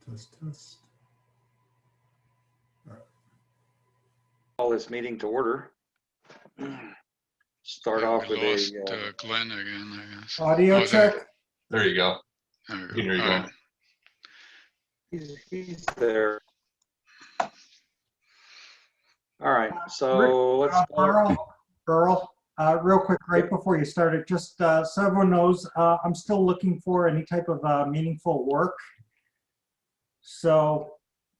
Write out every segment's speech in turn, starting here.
Test. All right. Call this meeting to order. Start Yeah, off we with lost a Glenn again, I guess. Audio check. There you go. There we go. Here you All go. right. he's there. All right, so let's Earl, real quick, right before you started, just so everyone knows, I'm still looking for any type of meaningful work. So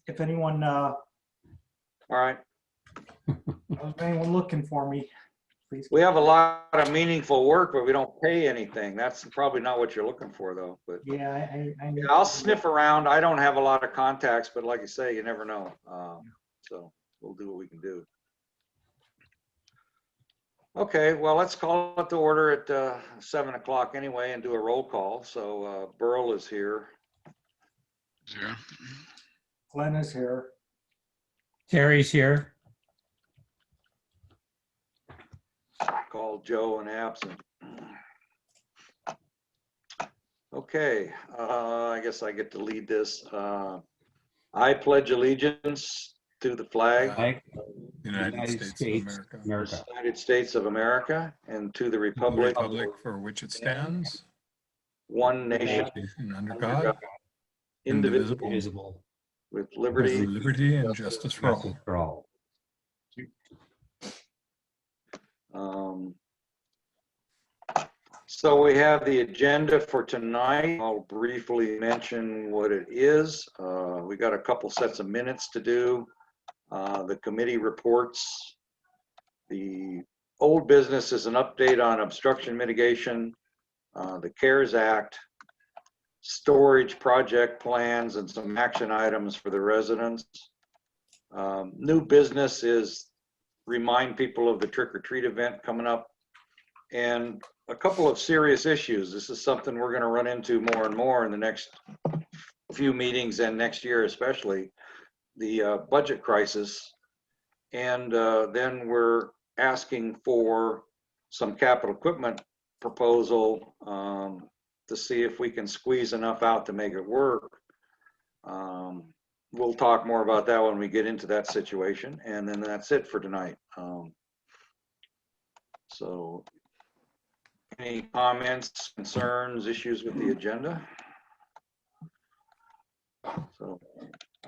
if anyone all right. knows anyone looking for me, please. We have a lot of meaningful work, but we don't pay anything. That's probably not what you're looking for, though. But Yeah, I yeah, I'll sniff around. I don't have a lot of contacts, but like you say, you never know. So we'll do what we can do. Okay, well, let's call it to order at 7 o'clock anyway and do a roll call. So Burl is here. Yeah. Glenn is here. Terry's here. Call Joe and absent. Okay, I guess I get to lead this. I pledge allegiance to the flag Flag, United States of America. of the United States of America and to the The republic, republic for which it stands, one nation, nation under God, indivisible, Invisible. with with liberty. liberty and justice for Justice all. for all. So we have the agenda for tonight. I'll briefly mention what it is. We got a couple sets of minutes to do. The committee reports. The old business is an update on obstruction mitigation, the CARES Act, storage project plans, and some action items for the residents. New business is remind people of the trick or treat event coming up, and a couple of serious issues. This is something we're going to run into more and more in the next few meetings and next year, especially the budget crisis. And then we're asking for some capital equipment proposal to see if we can squeeze enough out to make it work. We'll talk more about that when we get into that situation. And then that's it for tonight. So any comments, concerns, issues with the agenda? So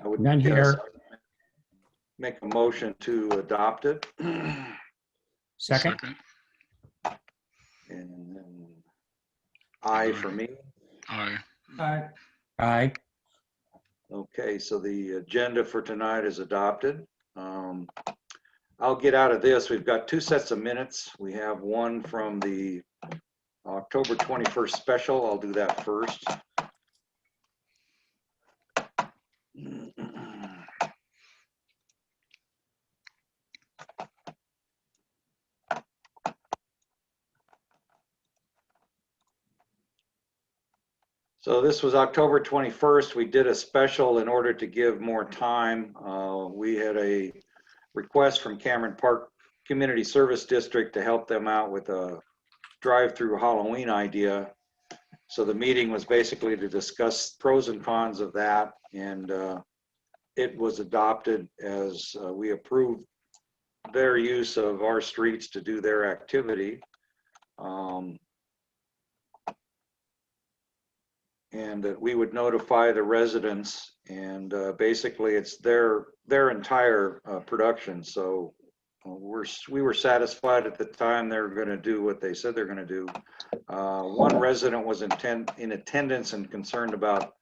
I would None guess here. make a motion to adopt it. Second. And then aye for me. Aye. Aye. Aye. Okay, so the agenda for tonight is adopted. I'll get out of this. We've got two sets of minutes. We have one from the October 21st special. I'll do that first. So this was October 21st. We did a special in order to give more time. We had a request from Cameron Park Community Service District to help them out with a drive-through Halloween idea. So the meeting was basically to discuss pros and cons of that, and it was adopted as we approved their use of our streets to do their activity. And that we would notify the residents, and basically it's their entire production. So we were satisfied at the time they were going to do what they said they're going to do. One resident was in attendance and concerned about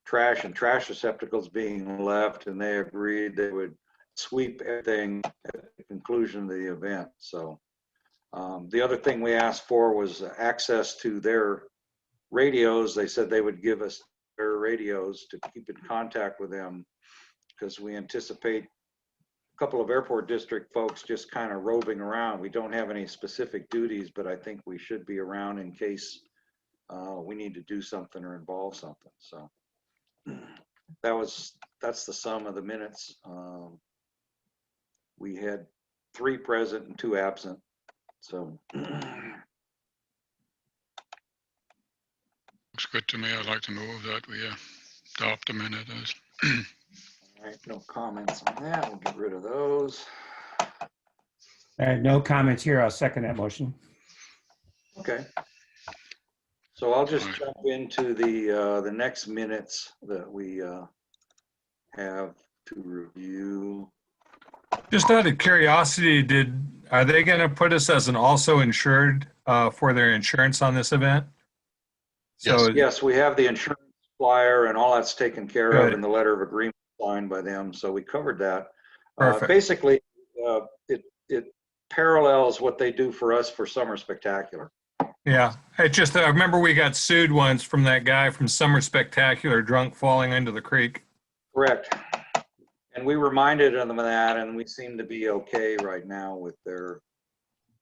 trash and trash receptacles being left, and they agreed they would sweep everything at the conclusion of the event. So the other thing we asked for was access to their radios. They said they would give us their radios to keep in contact with them, because we anticipate a couple of airport district folks just kind of roving around. We don't have any specific duties, but I think we should be around in case we need to do something or involve something. So that's the sum of the minutes. We had 3 present and 2 absent. So Looks good to me. I'd like to move that we adopt the minute as All right, no comments on that. We'll get rid of those. No comments here. I'll second that motion. Okay. So I'll just Aye. jump into the next minutes that we have to review. Just out of curiosity, are they going to put us as an also insured for their insurance on this event? So, Yes, we have the insurance flyer and all that's taken care of Good. in the letter of agreement signed by them. So we covered that. Perfect. Basically, it parallels what they do for us for Summer Spectacular. yeah, I remember we got sued once from that guy from Summer Spectacular, drunk falling into the creek. Correct. And we reminded them of that, and we seem to be okay right now with their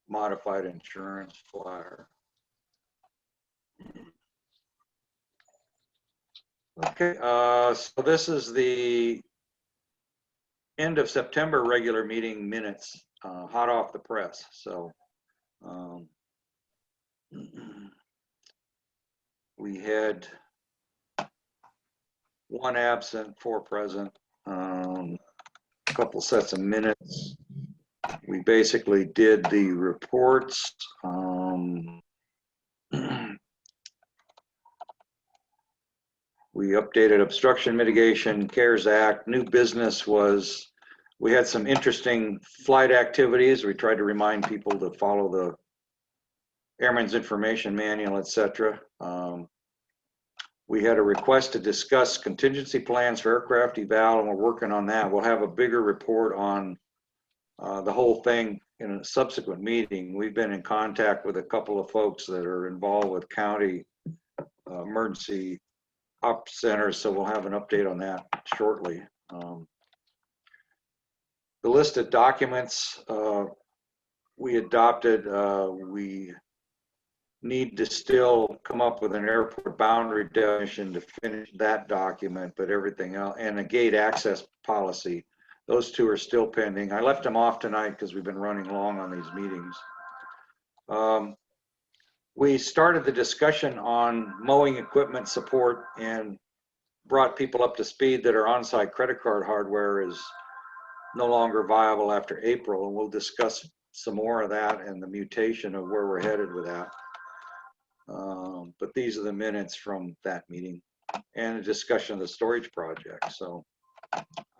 modified insurance flyer. Okay, so this is the end of September regular meeting minutes, hot off the press. So we had 1 absent, 4 present, a couple sets of minutes. We basically did the reports. We updated obstruction mitigation, CARES Act. New business was, we had some interesting flight activities. We tried to remind people to follow the Airman's Information Manual, etc. We had a request to discuss contingency plans for aircraft eval, and we're working on that. We'll have a bigger report on the whole thing in a subsequent meeting. We've been in contact with a couple of folks that are involved with county emergency ops centers, so we'll have an update on that shortly. The list of documents we adopted, we need to still come up with an airport boundary definition to finish that document, but everything else, and a gate access policy, those 2 are still pending. I left them off tonight because we've been running long on these meetings. We started the discussion on mowing equipment support and brought people up to speed that our on-site credit card hardware is no longer viable after April, and we'll discuss some more of that and the mutation of where we're headed with that. But these are the minutes from that meeting and a discussion of the storage project. So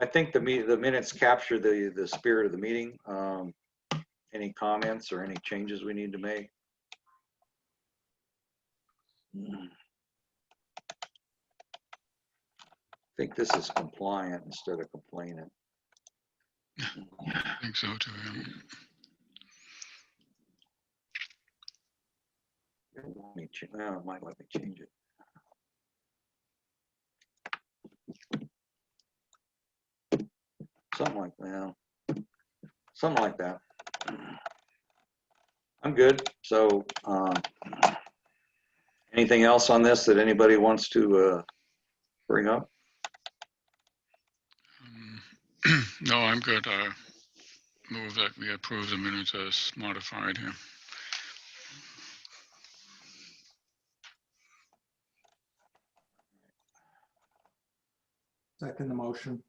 I think the minutes capture the spirit of the meeting. Any comments or any changes we need to make? I think this is compliant instead of complaining. I think so too. Yeah. Well, it might let me change it. Something like that. Something like that. I'm good. So, anything else on this that anybody wants to bring up? No, I'm good. I move that we approve the minutes as modified here. Second the motion.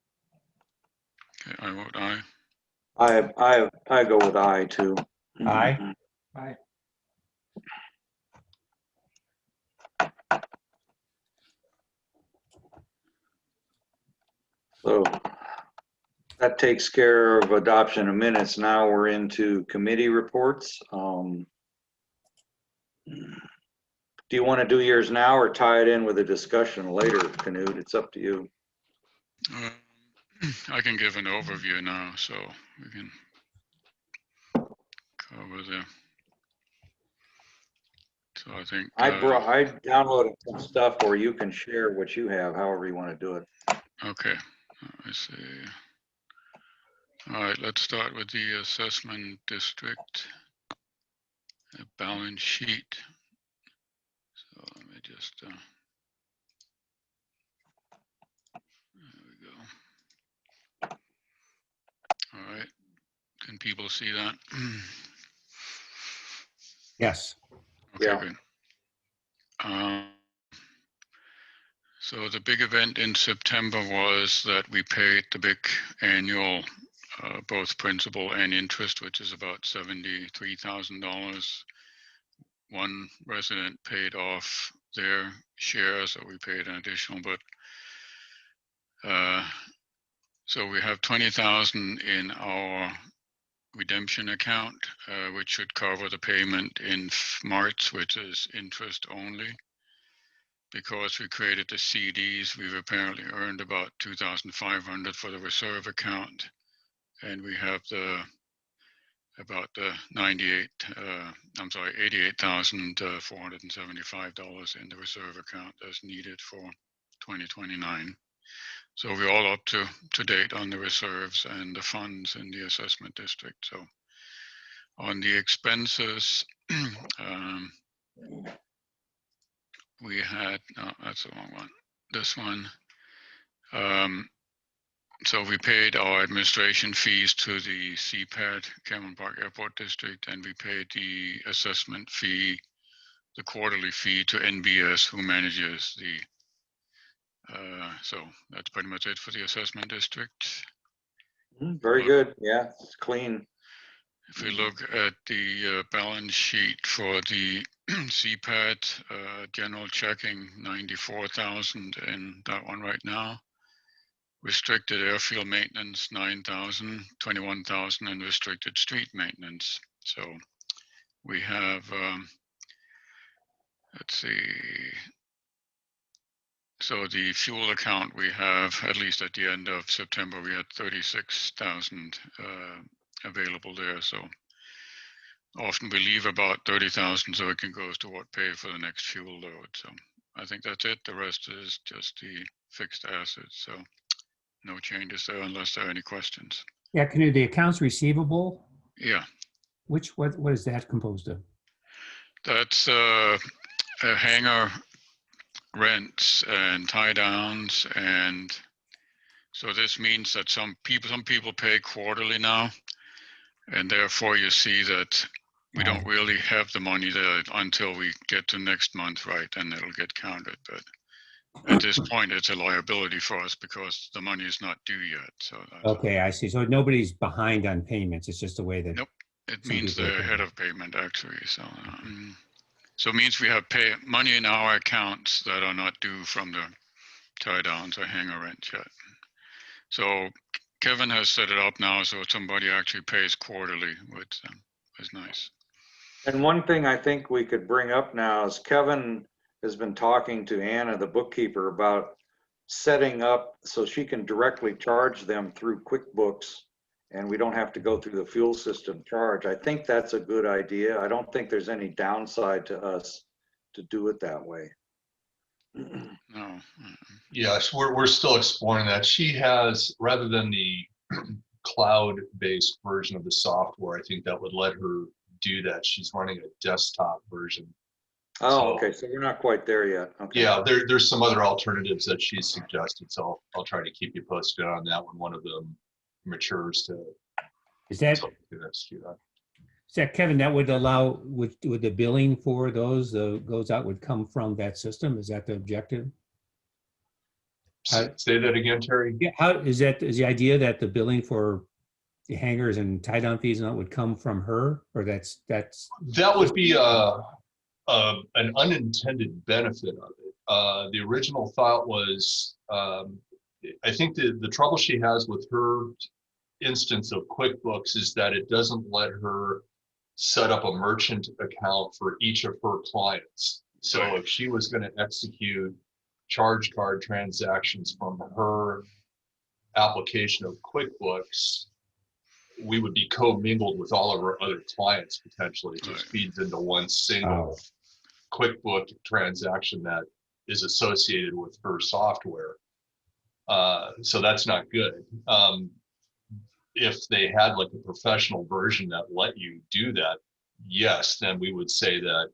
Okay, I vote aye. I go with aye too. Aye. Aye. So that takes care of adoption of minutes. Now we're into committee reports. Do you want to do yours now or tie it in with a discussion later, Canute? It's up to you. I can give an overview now, so we can cover there. So I think I downloaded some stuff where you can share what you have, however you want to do it. okay. I see. All right, let's start with the assessment district balance sheet. So let me just, there we go. All right, can people see that? Yes. Okay, Yeah. good. So the big event in September was that we paid the big annual, both principal and interest, which is about $73,000. One resident paid off their share, so we paid an additional, but so we have 20,000 in our redemption account, which should cover the payment in March, which is interest only. Because we created the CDs, we've apparently earned about 2,500 for the reserve account, and we have about the $88,475 in the reserve account as needed for 2029. So we're all up to date on the reserves and the funds in the assessment district. So on the expenses, we had, no, that's the wrong one. This one. So we paid our administration fees to the CPAD, Cameron Park Airport District, and we paid the assessment fee, the quarterly fee to NBS, who manages the, so that's pretty much it for the assessment district. Very good. Yeah, it's clean. If we look at the balance sheet for the CPAD, general checking, 94,000 in that one right now. Restricted airfield maintenance, 9,000, 21,000 in restricted street maintenance. So we have, let's see. So the fuel account we have, at least at the end of September, we had 36,000 available there. So often we leave about 30,000 so it can go toward pay for the next fuel load. So I think that's it. The rest is just the fixed assets. So no changes there unless there are any questions. Yeah, Knut, the accounts receivable, Yeah, what is that composed of? that's a hangar rents and tie downs, and so this means that some people pay quarterly now, and therefore you see that we don't really have the money there until we get to next month, right? And it'll get counted. But at this point, it's a liability for us because the money is not due yet. So Okay, I see. So nobody's behind on payments. It's just the way that. Nope. It some means people are they're ahead of payment actually. So so it means we have money in our accounts that are not due from the tie downs or hangar rent yet. So Kevin has set it up now so somebody actually pays quarterly, which is nice. And one thing I think we could bring up now is Kevin has been talking to Anna, the bookkeeper, about setting up so she can directly charge them through QuickBooks and we don't have to go through the fuel system charge. I think that's a good idea. I don't think there's any downside to us to do it that way. No. Yes, we're still exploring that. She has, rather than the cloud-based version of the software, I think that would let her do that. She's running a desktop version. Oh, okay. So we're not quite there yet. Okay. Yeah, there's some other alternatives that she's suggested. So I'll try to keep you posted on that when one of them matures to. Is that, to Kevin, that would allow, would the billing for those goes out would come from that system? Is that the objective? Say that again, Terry. Yeah, is the idea that the billing for the hangars and tie down fees and that would come from her, or that would be an unintended benefit of it. The original thought was, I think the trouble she has with her instance of QuickBooks is that it doesn't let her set up a merchant account for each of her clients. So if she was going to execute charge card transactions from her application of QuickBooks, we would be commingled with all of our other clients potentially. It just feeds into one single QuickBook transaction that is associated with her software. So that's not good. If they had like a professional version that let you do that, yes, then we would say that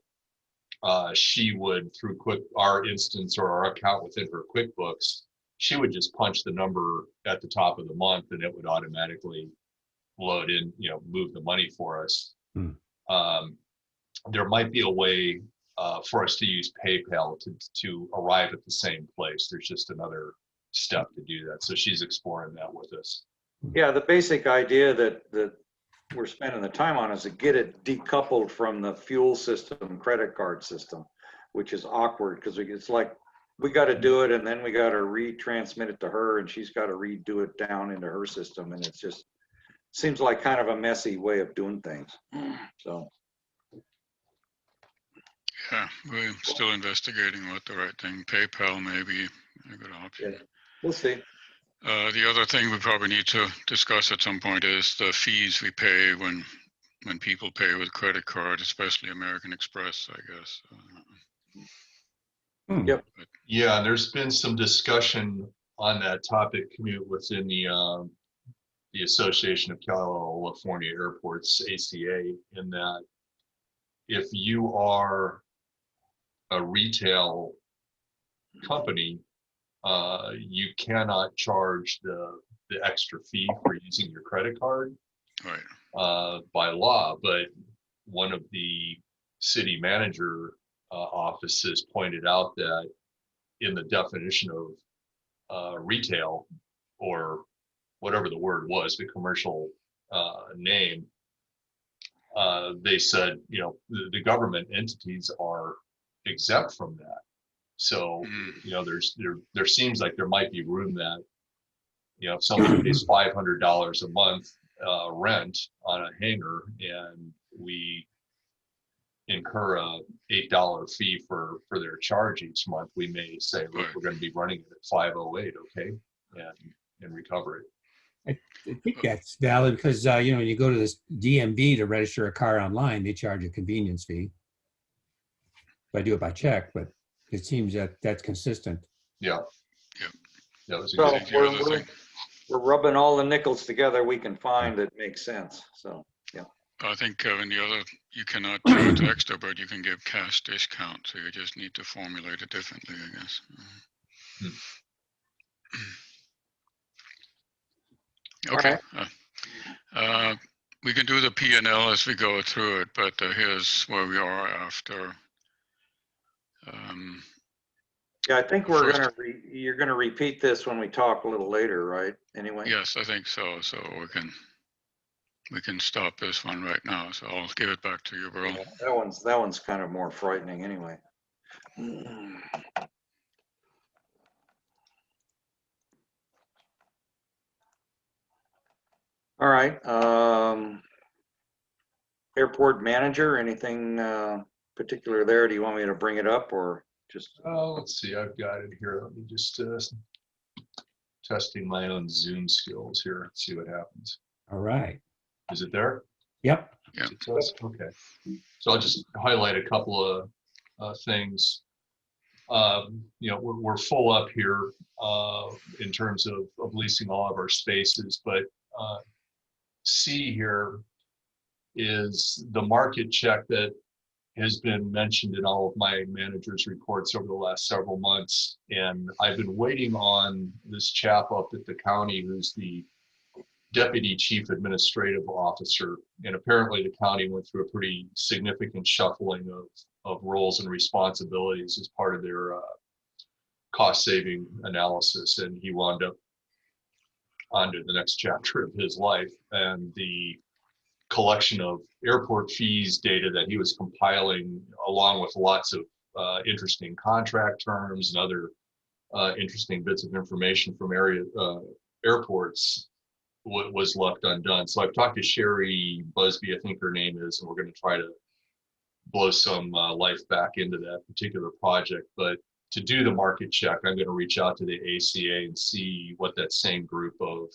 she would, through our instance or our account within her QuickBooks, she would just punch the number at the top of the month and it would automatically load in, move the money for us. There might be a way for us to use PayPal to arrive at the same place. There's just another step to do that. So she's exploring that with us. Yeah, the basic idea that we're spending the time on is to get it decoupled from the fuel system, credit card system, which is awkward because it's like we got to do it and then we got to retransmit it to her and she's got to redo it down into her system, and it's just seems like kind of a messy way of doing things. So Yeah, we're still investigating what the right thing. PayPal may be a good option. yeah, we'll see. The other thing we probably need to discuss at some point is the fees we pay when people pay with credit card, especially American Express, I guess. Yep. Yeah, there's been some discussion on that topic, commute within the Association of California Airports, ACA, in that if you are a retail company, you cannot charge the extra fee for using your credit card by law. But one of the city manager offices pointed out that in the definition of retail, or whatever the word was, the commercial name, they said, you know, the government entities are exempt from that. So, you know, there seems like there might be room that, you know, if somebody pays $500 a month rent on a hangar and we incur a $8 fee for their charge each month, we may say, look, we're going to be running it at 508, okay, and recover it. I think that's valid because, you know, when you go to this DMV to register a car online, they charge a convenience fee. If I do it by check, but it seems that that's consistent. Yeah. Yep. That was a So good we're rubbing all the nickels together we can find that makes sense. So yeah. I think, Kevin, you cannot charge extra, but you can give cash discount. So you just need to formulate it differently, I guess. Okay. We can do the P&L as we go through it, but here's where we are after. Yeah, I think you're gonna repeat this when we talk a little later, right? Anyway. Yes, I think so. So we can stop this one right now. So I'll give it back to you, Burl. Yeah, that one's kind of more frightening anyway. All right. Airport manager, anything particular there? Do you want me to bring it up or just? Let's see, I've got it here. Let me just testing my own Zoom skills here. Let's see what happens. All right. Is it there? Yep. Yeah. Okay. So I'll just highlight a couple of things. You know, we're full up here in terms of leasing all of our spaces, but C here is the market check that has been mentioned in all of my managers' reports over the last several months. And I've been waiting on this chap up at the county who's the Deputy Chief Administrative Officer. And apparently the county went through a pretty significant shuffling of roles and responsibilities as part of their cost-saving analysis. And he wound up onto the next chapter of his life. And the collection of airport fees data that he was compiling, along with lots of interesting contract terms and other interesting bits of information from airports, was left undone. So I've talked to Sherry Busby, I think her name is, and we're going to try to blow some life back into that particular project. But to do the market check, I'm going to reach out to the ACA and see what that same group of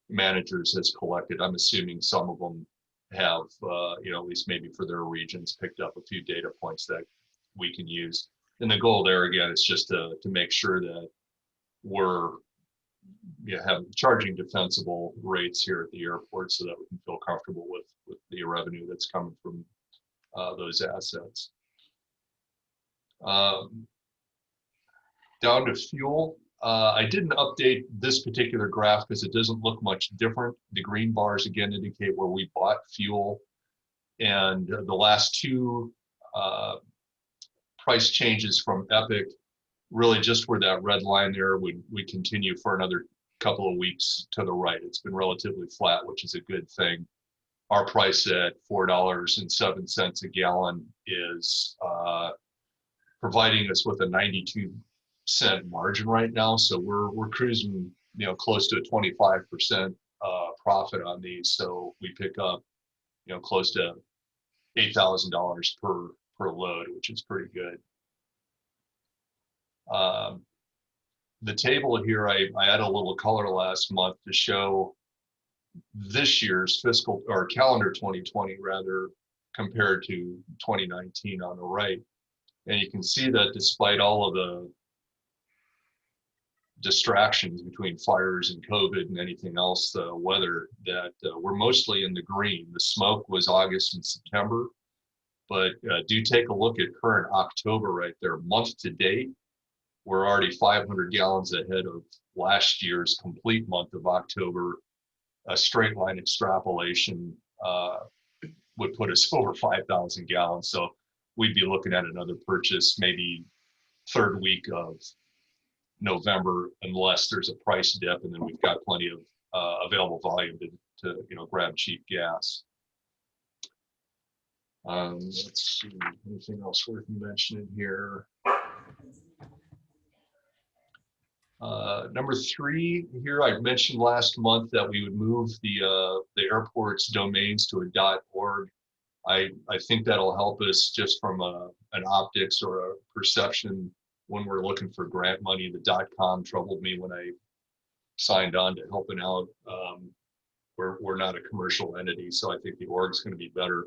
managers has collected. I'm assuming some of them have, you know, at least maybe for their regions, picked up a few data points that we can use. And the goal there, again, is just to make sure that we're charging defensible rates here at the airport so that we can feel comfortable with the revenue that's coming from those assets. Down to fuel. I didn't update this particular graph because it doesn't look much different. The green bars again indicate where we bought fuel, and the last two price changes from Epic, really just where that red line there would continue for another couple of weeks to the right. It's been relatively flat, which is a good thing. Our price at $4.07 a gallon is providing us with a 92-cent margin right now. So we're cruising, close to a 25% profit on these. So we pick up, close to $8,000 per load, which is pretty good. The table here, I added a little color last month to show this year's fiscal or calendar 2020 rather compared to 2019 on the right. And you can see that despite all of the distractions between fires and COVID and anything else, the weather, that we're mostly in the green. The smoke was August and September, but do take a look at current October right there. Month to date, we're already 500 gallons ahead of last year's complete month of October. A straight line extrapolation would put us over 5,000 gallons. So we'd be looking at another purchase maybe third week of November, unless there's a price dip, and then we've got plenty of available volume to grab cheap gas. Let's see, anything else worth mentioning here? Number 3 here, I mentioned last month that we would move the airport's domains to a .org. I think that'll help us just from an optics or a perception when we're looking for grant money. The .com troubled me when I signed on to helping out. We're not a commercial entity, so I think the org's going to be better.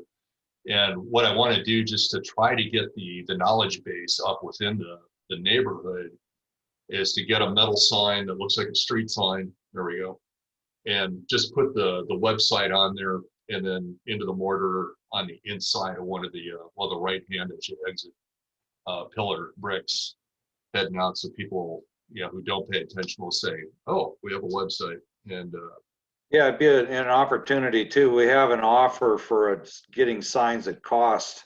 And what I want to do just to try to get the knowledge base up within the neighborhood is to get a metal sign that looks like a street sign. There we go. And just put the website on there, and then into the mortar on the inside of one of the right hand as you exit pillar bricks heading out, so people who don't pay attention will say, oh, we have a website. And yeah, it'd be an opportunity too. We have an offer for getting signs at cost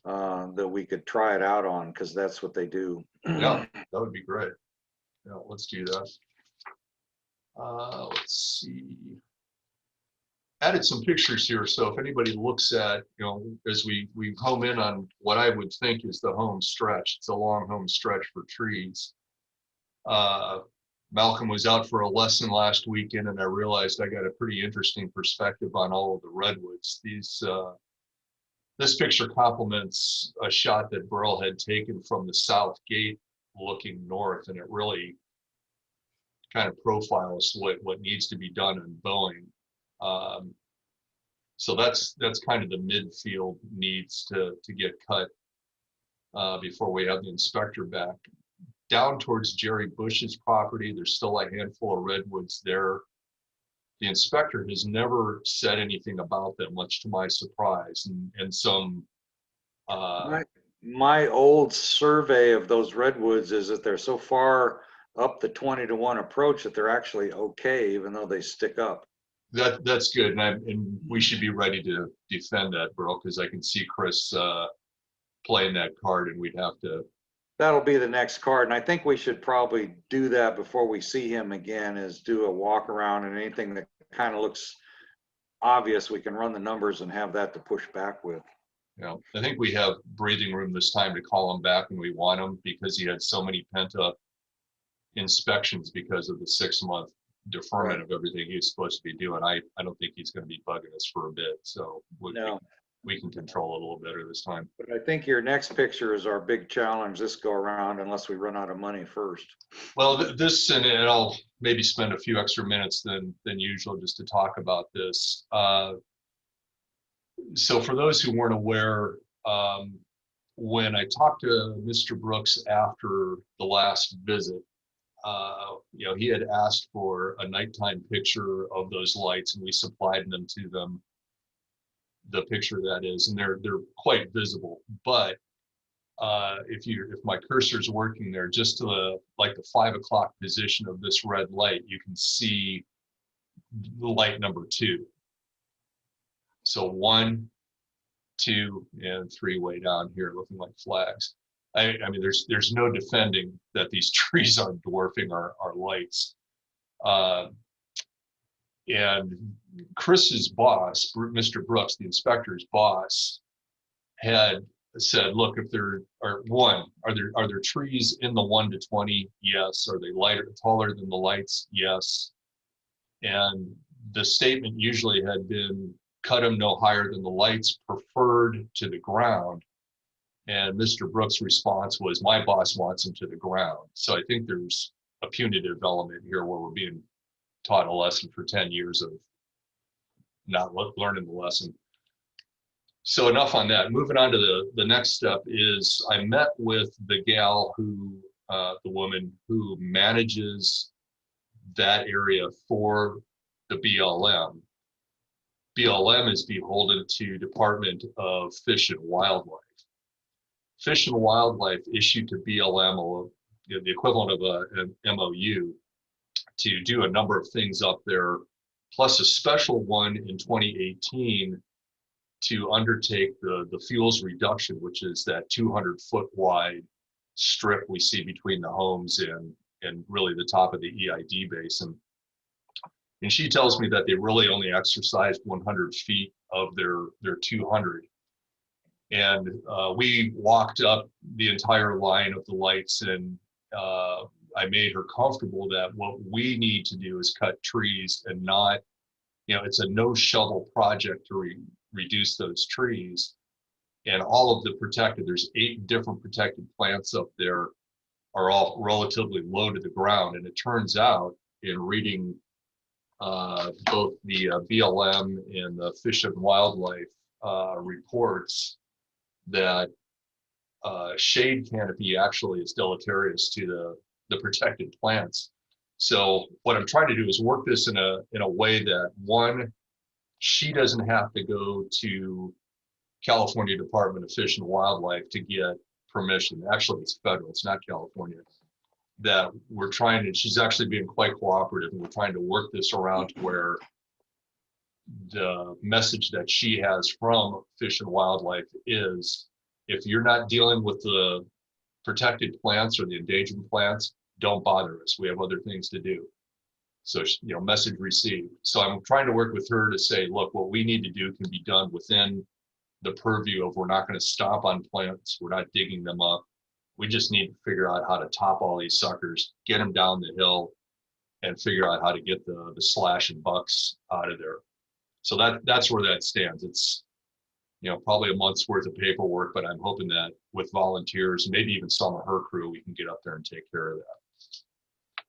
that we could try it out on, because that's what they do. yeah, that would be great. Yeah, let's do that. Let's see. Added some pictures here, so if anybody looks at, as we home in on what I would think is the home stretch, it's a long home stretch for trees. Malcolm was out for a lesson last weekend, and I realized I got a pretty interesting perspective on all of the redwoods. This picture complements a shot that Burl had taken from the south gate looking north, and it really kind of profiles what needs to be done in Boeing. So that's kind of the midfield needs to get cut before we have the inspector back. Down towards Jerry Bush's property, there's still a handful of redwoods there. The inspector has never said anything about them, much to my surprise. And some my old survey of those redwoods is that they're so far up the 20-to-1 approach that they're actually okay, even though they stick up. That's good, and we should be ready to defend that, Burl, because I can see Chris playing that card, and we'd have to. That'll be the next card, and I think we should probably do that before we see him again, is do a walk around, and anything that kind of looks obvious, we can run the numbers and have that to push back with. Yeah, I think we have breathing room this time to call him back when we want him, because he had so many pent-up inspections because of the 6-month deferment of everything he's supposed to be doing. I don't think he's going to be bugging us for a bit, so we can control it a little better this time. But I think your next picture is our big challenge this go around, unless we run out of money first. Well, this, and I'll maybe spend a few extra minutes than usual just to talk about this. So for those who weren't aware, when I talked to Mr. Brooks after the last visit, he had asked for a nighttime picture of those lights, and we supplied them to them. The picture that is, and they're quite visible. But if my cursor's working there, just to the 5 o'clock position of this red light, you can see the light number 2. So 1, 2, and 3 way down here, looking like flags. I mean, there's no defending that these trees are dwarfing our lights. And Chris's boss, Mr. Brooks, the inspector's boss, had said, look, if there are are there trees in the 1 to 20? Yes. Are they taller than the lights? Yes. And the statement usually had been, cut them no higher than the lights, preferred to the ground. And Mr. Brooks' response was, my boss wants them to the ground. So I think there's a punitive element here where we're being taught a lesson for 10 years of not learning the lesson. So enough on that. Moving on to the next step is I met with the gal who, the woman who manages that area for the BLM. BLM is beholden to Department of Fish and Wildlife. Fish and Wildlife issued to BLM, or the equivalent of an MOU, to do a number of things up there, plus a special one in 2018 to undertake the fuels reduction, which is that 200-foot wide strip we see between the homes and really the top of the EID basin. And she tells me that they really only exercised 100 feet of their 200. And we walked up the entire line of the lights, and I made her comfortable that what we need to do is cut trees and not, it's a no shovel project to reduce those trees. And all of the there's 8 different protected plants up there, are all relatively low to the ground. And it turns out, in reading both the BLM and the Fish and Wildlife reports, that shade canopy actually is deleterious to the protected plants. So what I'm trying to do is work this in a way that, one, she doesn't have to go to California Department of Fish and Wildlife to get permission. Actually, it's federal, it's not California. That we're trying to, she's actually being quite cooperative, and we're trying to work this around to where the message that she has from Fish and Wildlife is, if you're not dealing with the protected plants or the endangered plants, don't bother us. We have other things to do. So, message received. So I'm trying to work with her to say, look, what we need to do can be done within the purview of, we're not going to stomp on plants. We're not digging them up. We just need to figure out how to top all these suckers, get them down the hill, and figure out how to get the slash and bucks out of there. So that's where that stands. It's, probably a month's worth of paperwork, but I'm hoping that with volunteers, maybe even some of her crew, we can get up there and take care of that.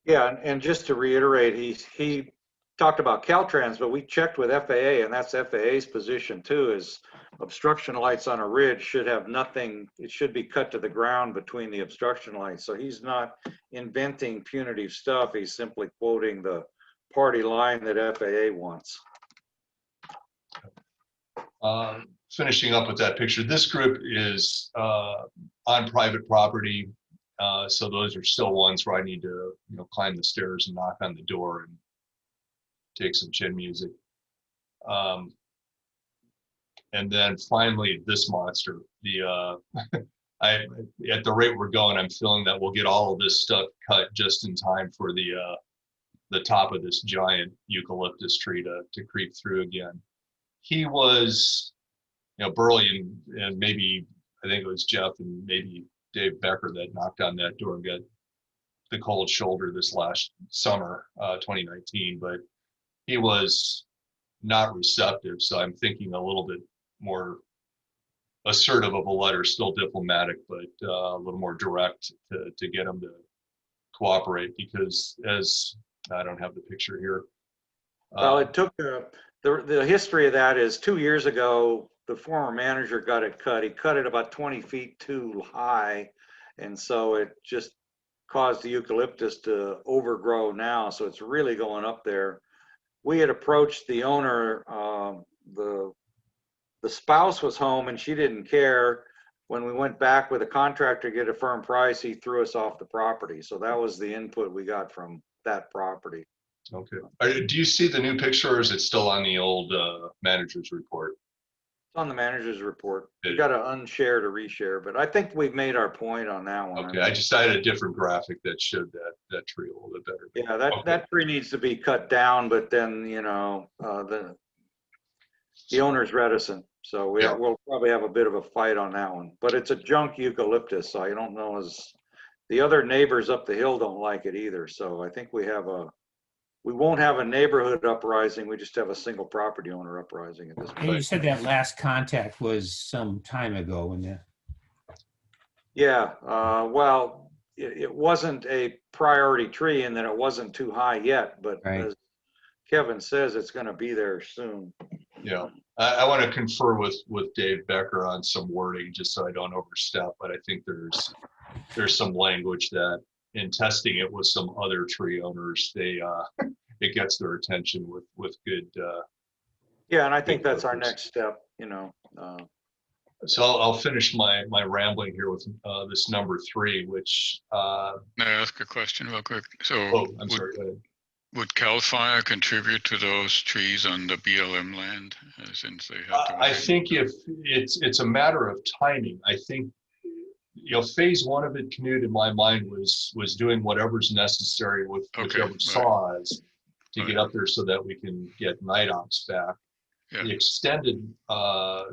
Yeah, and just to reiterate, he talked about Caltrans, but we checked with FAA, and that's FAA's position too, is obstruction lights on a ridge should have nothing, it should be cut to the ground between the obstruction lights. So he's not inventing punitive stuff, he's simply quoting the party line that FAA wants. Finishing up with that picture, this group is on private property. So those are still ones where I need to, climb the stairs and knock on the door and take some chin music. And then finally, this monster, at the rate we're going, I'm feeling that we'll get all of this stuff cut just in time for the top of this giant eucalyptus tree to creep through again. He was, Burley and maybe, I think it was Jeff and maybe Dave Becker that knocked on that door and got the cold shoulder this last summer, 2019, but he was not receptive. So I'm thinking a little bit more assertive of a letter, still diplomatic, but a little more direct to get him to cooperate, because as I don't have the picture here. Well, it took, the history of that is 2 years ago, the former manager got it cut. He cut it about 20 feet too high. And so it just caused the eucalyptus to overgrow now. So it's really going up there. We had approached the owner, the spouse was home and she didn't care. When we went back with a contractor to get a firm price, he threw us off the property. So that was the input we got from that property. Okay. Do you see the new picture, or is it still on the old manager's report? On the manager's report. You got to unshare to reshare, but I think we've made our point on that one. Okay, I just had a different graphic that showed that tree a little bit better. Yeah, that tree needs to be cut down, but then, you know, the owner's reticent. So we'll probably have a bit of a fight on that one, but it's a junk eucalyptus. So I don't know the other neighbors up the hill don't like it either. So I think we won't have a neighborhood uprising. We just have a single property owner uprising at this And you point. said that last contact was some time ago when the, Yeah, well, it wasn't a priority tree and that it wasn't too high yet, but Right. as Kevin says, it's going to be there soon. Yeah, I want to confer with Dave Becker on some wording, just so I don't overstep, but I think there's some language that in testing it with some other tree owners, it gets their attention with good. Yeah, and I think Good that's our purpose. next step, you know. So I'll finish my rambling here with this number 3, which, May I ask a question real quick? So I'm would, sorry, go ahead. would CAL FIRE contribute to those trees on the BLM land since they have to? I think if it's a matter of timing. I think, you know, phase 1 of it, Knut, in my mind was doing whatever's necessary with whichever right. saws to Right. get up there so that we can get night ops back. Yeah. The extended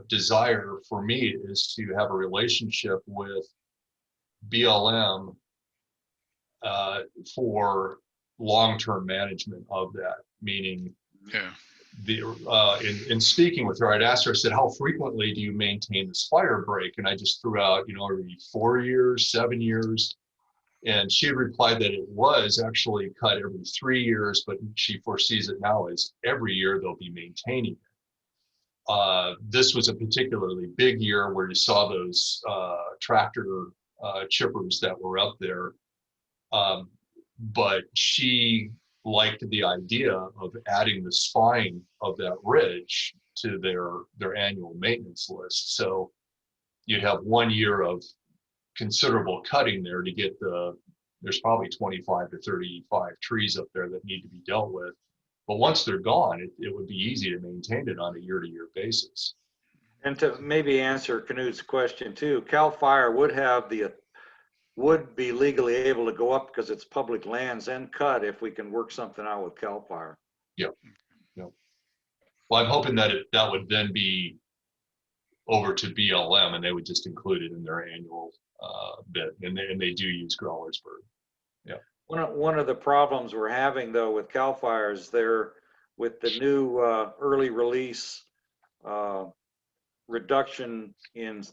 desire for me is to have a relationship with BLM for long-term management of that, meaning Yeah. in speaking with her, I'd asked her, I said, how frequently do you maintain this fire break? And I just threw out, you know, every 4 years, 7 years. And she had replied that it was actually cut every 3 years, but she foresees it now as every year they'll be maintaining it. This was a particularly big year where you saw those tractor chippers that were up there. But she liked the idea of adding the spine of that ridge to their annual maintenance list. So you'd have 1 year of considerable cutting there to get there's probably 25 to 35 trees up there that need to be dealt with. But once they're gone, it would be easy to maintain it on a year-to-year basis. And to maybe answer Knut's question too, CAL FIRE would be legally able to go up because it's public lands and cut if we can work something out with CAL FIRE. Yep. Well, I'm hoping that that would then be over to BLM and they would just include it in their annual bid, and they do use Growlersburg. Yeah. One of the problems we're having though with CAL FIRE is with the new early release reduction in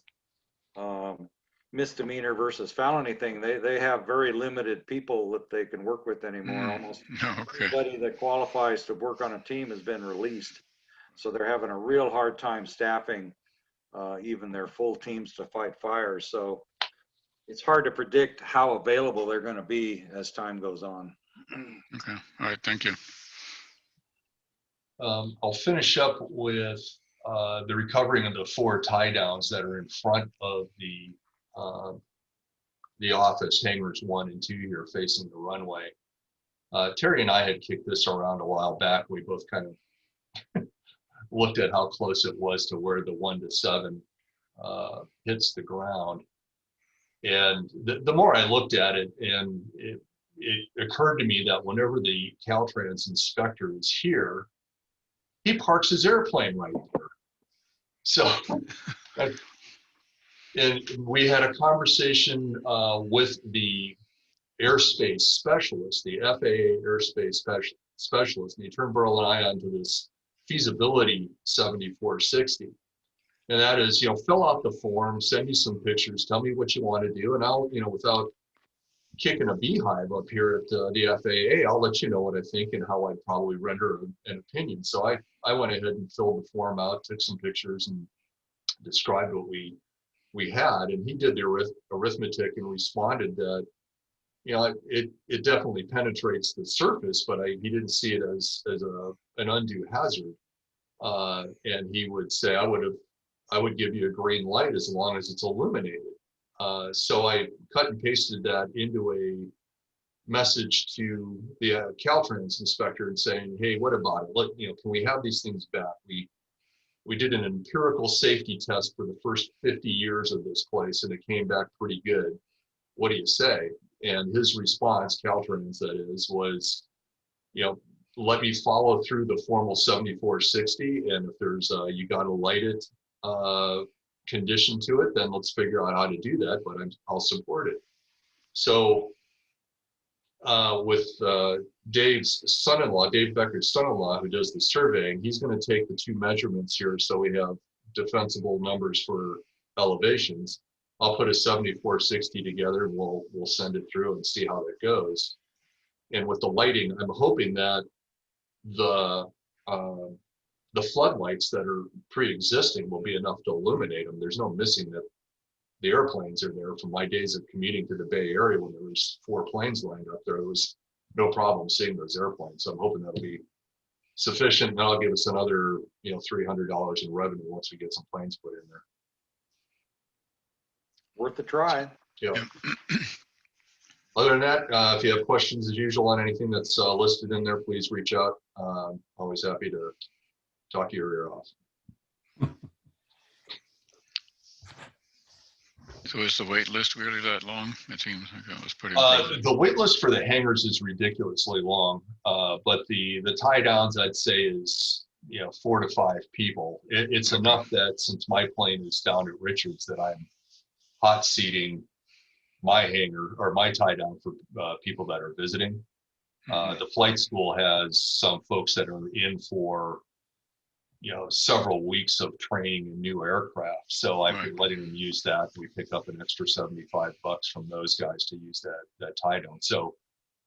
misdemeanor versus felony thing, they have very limited people that they can work with anymore. Almost Okay. everybody that qualifies to work on a team has been released. So they're having a real hard time staffing even their full teams to fight fires. So it's hard to predict how available they're going to be as time goes on. Okay. All right. Thank you. I'll finish up with the recovering of the 4 tie downs that are in front of the office, hangars 1 and 2 here facing the runway. Terry and I had kicked this around a while back. We both kind of looked at how close it was to where the 1 to 7 hits the ground. And the more I looked at it, and it occurred to me that whenever the Caltrans inspector is here, he parks his airplane right there. So, and we had a conversation with the airspace specialist, the FAA airspace specialist, and he turned Burl and I onto this feasibility 7460. And that is, you know, fill out the form, send me some pictures, tell me what you want to do, and I'll, you know, without kicking a beehive up here at the FAA, I'll let you know what I think and how I'd probably render an opinion. So I went ahead and filled the form out, took some pictures, and described what we had, and he did the arithmetic and responded that, you know, it definitely penetrates the surface, but he didn't see it as an undue hazard. And he would say, I would give you a green light as long as it's illuminated. So I cut and pasted that into a message to the Caltrans inspector and saying, hey, what about it? Look, you know, can we have these things back? we did an empirical safety test for the first 50 years of this place, and it came back pretty good. What do you say? And his response, Caltrans that is, was, you know, let me follow through the formal 7460, and if there's you got to light it condition to it, then let's figure out how to do that, but I'll support it. So with Dave's son-in-law, Dave Becker's son-in-law, who does the surveying, he's going to take the two measurements here so we have defensible numbers for elevations. I'll put a 7460 together and we'll send it through and see how that goes. And with the lighting, I'm hoping that the floodlights that are pre-existing will be enough to illuminate them. There's no missing that the airplanes are there. From my days of commuting to the Bay Area when there was 4 planes lined up there was no problem seeing those airplanes. So I'm hoping that'll be sufficient. And that'll give us another, you know, $300 in revenue once we get some planes put in there. Worth a try. Yeah. Other than that, if you have questions as usual on anything that's listed in there, please reach out. Always happy to talk your ear off. So is the wait list really that long? It seems like it was pretty impressive. The wait list for the hangars is ridiculously long, but the tie downs I'd say is, you know, 4 to 5 people. It's enough that since my plane is down at Richards that I'm hot seating my hangar or my tie down for people that are visiting. The flight school has some folks that are in for, you know, several weeks of training in new aircraft. So I've been letting them use that. We pick up an extra $75 from those guys to use that tie down. So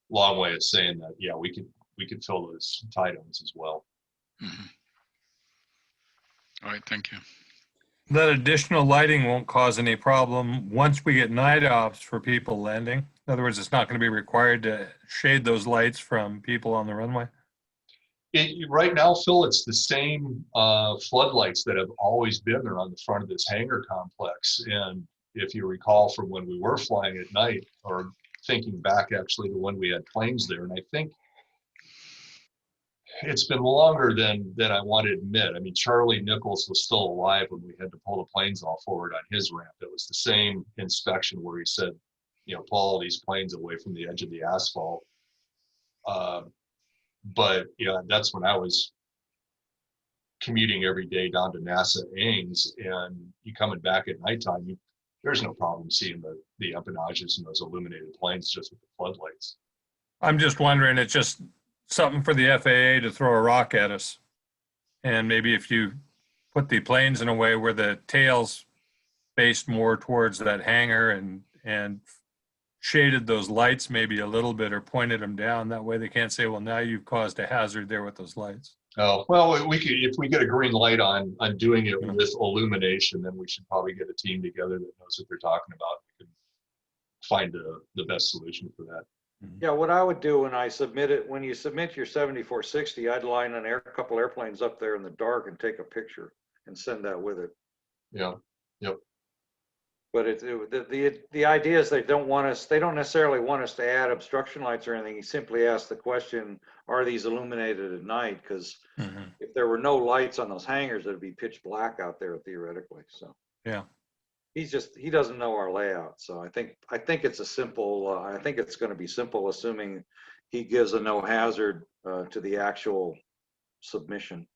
long way of saying that, yeah, we could fill those tie downs as well. All right, thank you. That additional lighting won't cause any problem once we get night ops for people landing. In other words, it's not going to be required to shade those lights from people on the runway. Right now, Phil, it's the same floodlights that have always been there on the front of this hangar complex. And if you recall from when we were flying at night, or thinking back actually to when we had planes there, and I think it's been longer than I want to admit. I mean, Charlie Nichols was still alive when we had to pull the planes all forward on his ramp. It was the same inspection where he said, you know, pull all these planes away from the edge of the asphalt. But you know, that's when I was commuting every day down to NASA Ames, and you coming back at nighttime, there's no problem seeing the empennages and those illuminated planes just with the floodlights. I'm just wondering, it's just something for the FAA to throw a rock at us. And maybe if you put the planes in a way where the tail's faced more towards that hangar and shaded those lights maybe a little bit or pointed them down, that way they can't say, well, now you've caused a hazard there with those lights. Oh, well, we could, if we get a green light on doing it with illumination, then we should probably get a team together that knows what they're talking about. We can find the best solution for that. Yeah, what I would do when you submit your 7460, I'd line a couple airplanes up there in the dark and take a picture and send that with it. Yeah. Yep. But the idea is they don't necessarily want us to add obstruction lights or anything. He simply asked the question, are these illuminated at night? Because if there were no lights on those hangars, it'd be pitch black out there theoretically. So yeah, he doesn't know our layout. So I think it's a simple. I think it's going to be simple, assuming he gives a no hazard to the actual submission.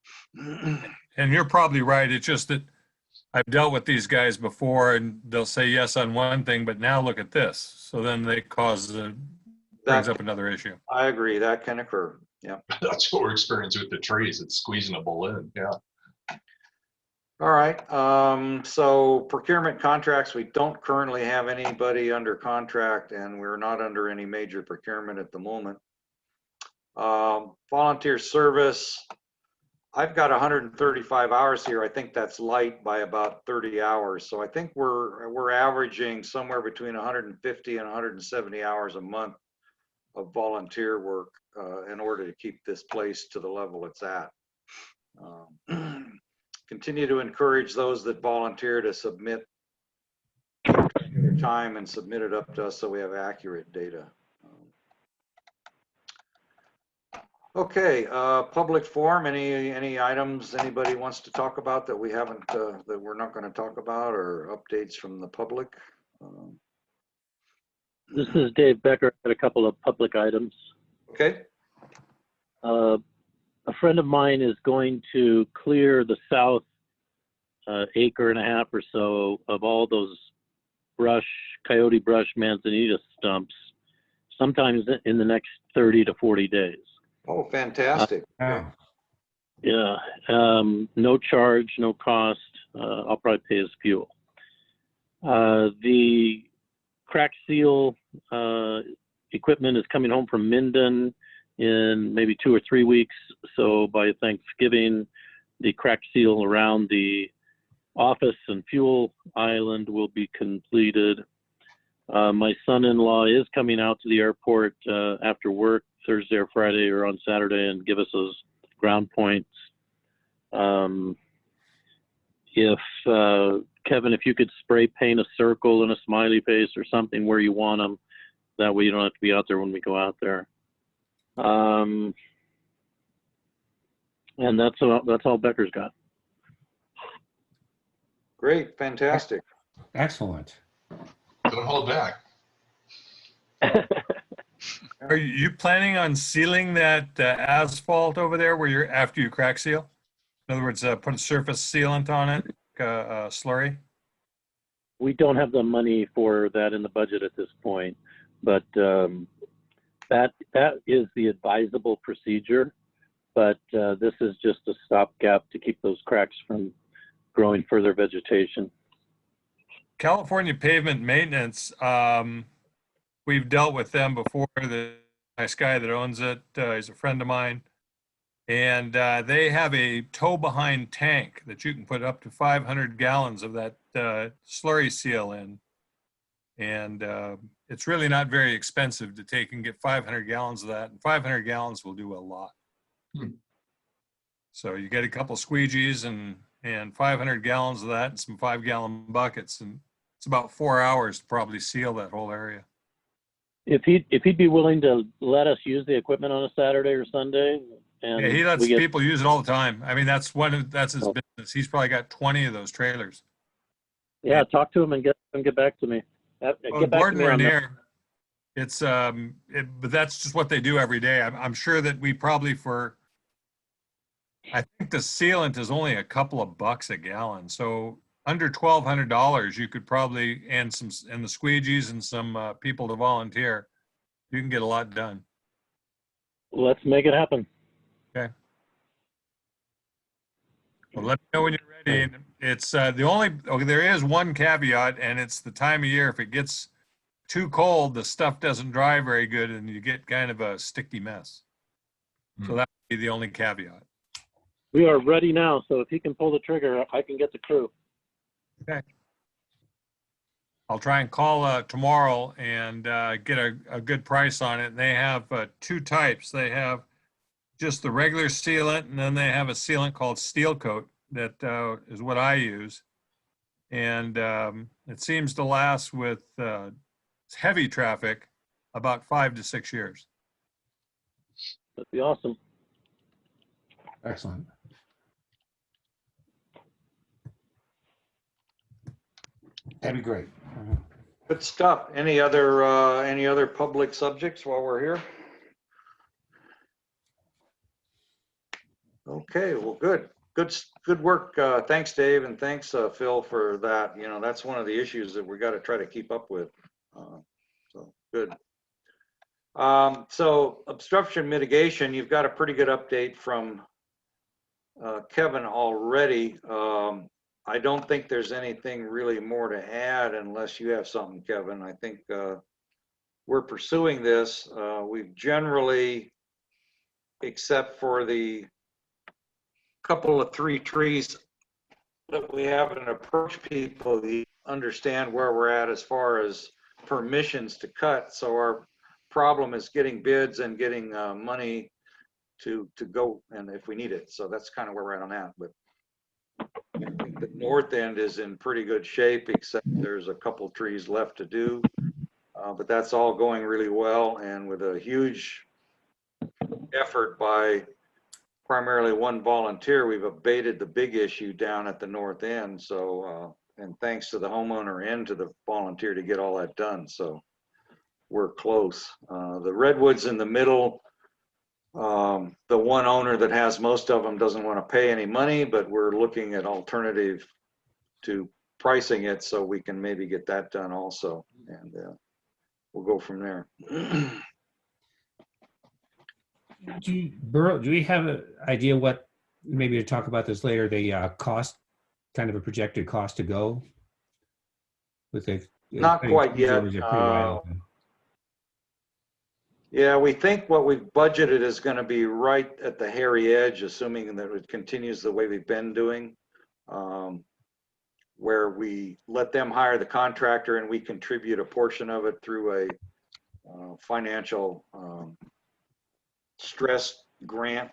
and you're probably right. It's just that I've dealt with these guys before, and they'll say yes on one thing, but now look at this. So then they brings up another issue. I agree, that can occur. Yeah. That's what we're experiencing with the trees. It's squeezing a balloon. Yeah. All right. So procurement contracts, we don't currently have anybody under contract, and we're not under any major procurement at the moment. Volunteer service. I've got 135 hours here. I think that's light by about 30 hours. So I think we're averaging somewhere between 150 and 170 hours a month of volunteer work in order to keep this place to the level it's at. Continue to encourage those that volunteer to submit their time and submit it up to us so we have accurate data. Okay, public forum, any items anybody wants to talk about that we haven't, that we're not going to talk about, or updates from the public? This is Dave Becker. I had a couple of public items. Okay, A friend of mine is going to clear the south acre and a half or so of all those brush, coyote brush, manzanita stumps, sometimes in the next 30 to 40 days. oh, fantastic. Wow. Yeah, no charge, no cost. I'll probably pay his fuel. The crack seal equipment is coming home from Minden in maybe 2 or 3 weeks. So by Thanksgiving, the crack seal around the office and fuel island will be completed. My son-in-law is coming out to the airport after work Thursday or Friday or on Saturday and give us those ground points. Kevin, if you could spray paint a circle and a smiley face or something where you want them, that way you don't have to be out there when we go out there. And that's all Becker's got. Great, fantastic. Excellent. Don't hold back. Are you planning on sealing that asphalt over there where you're after you crack seal? In other words, put a surface sealant on it, slurry? We don't have the money for that in the budget at this point, but that is the advisable procedure. But this is just a stopgap to keep those cracks from growing further vegetation. California Pavement Maintenance, we've dealt with them before. The nice guy that owns it, he's a friend of mine. And they have a tow behind tank that you can put up to 500 gallons of that slurry seal in. And it's really not very expensive to take and get 500 gallons of that. And 500 gallons will do a lot. So you get a couple squeegees and 500 gallons of that and some 5-gallon buckets. And it's about 4 hours to probably seal that whole area. If he'd be willing to let us use the equipment on a Saturday or Sunday, and Yeah, he lets people use it all the time. I mean, that's his business. He's probably got 20 of those trailers. Yeah, talk to him and get back to me. Well, Get back to Gordon me on that. Rainier, it's but that's just what they do every day. I'm sure that we probably I think the sealant is only a couple of bucks a gallon. So under $1,200, you could probably, and the squeegees and some people to volunteer, you can get a lot done. Let's make it happen. Okay. Well, let me know when you're ready. And it's there is one caveat, and it's the time of year. If it gets too cold, the stuff doesn't dry very good, and you get kind of a sticky mess. So that would be the only caveat. We are ready now, so if he can pull the trigger, I can get the crew. Okay. I'll try and call tomorrow and get a good price on it. And they have 2 types. They have just the regular sealant, and then they have a sealant called Steel Coat that is what I use. And it seems to last with heavy traffic about 5 to 6 years. That'd be awesome. Excellent. That'd be great. Good stuff. Any other public subjects while we're here? Okay, well, good work. Thanks, Dave, and thanks, Phil, for that. You know, that's one of the issues that we got to try to keep up with. So good. So obstruction mitigation, you've got a pretty good update from Kevin already. I don't think there's anything really more to add unless you have something, Kevin. I think we're pursuing this. We've generally, except for the couple of 3 trees that we haven't approached people, you understand where we're at as far as permissions to cut. So our problem is getting bids and getting money to go, and if we need it. So that's kind of where we're at on that. But I think the north end is in pretty good shape, except there's a couple trees left to do. But that's all going really well, and with a huge effort by primarily one volunteer, we've abated the big issue down at the north end. So, and thanks to the homeowner and to the volunteer to get all that done. So we're close. The redwoods in the middle, the one owner that has most of them doesn't want to pay any money, but we're looking at alternative to pricing it so we can maybe get that done also. And we'll go from there. Burl, do we have an idea what, maybe to talk about this later, the cost, kind of a projected cost to go with the? Not quite yet. Yeah, we think what we've budgeted is going to be right at the hairy edge, assuming that it continues the way we've been doing, where we let them hire the contractor and we contribute a portion of it through a financial stress grant.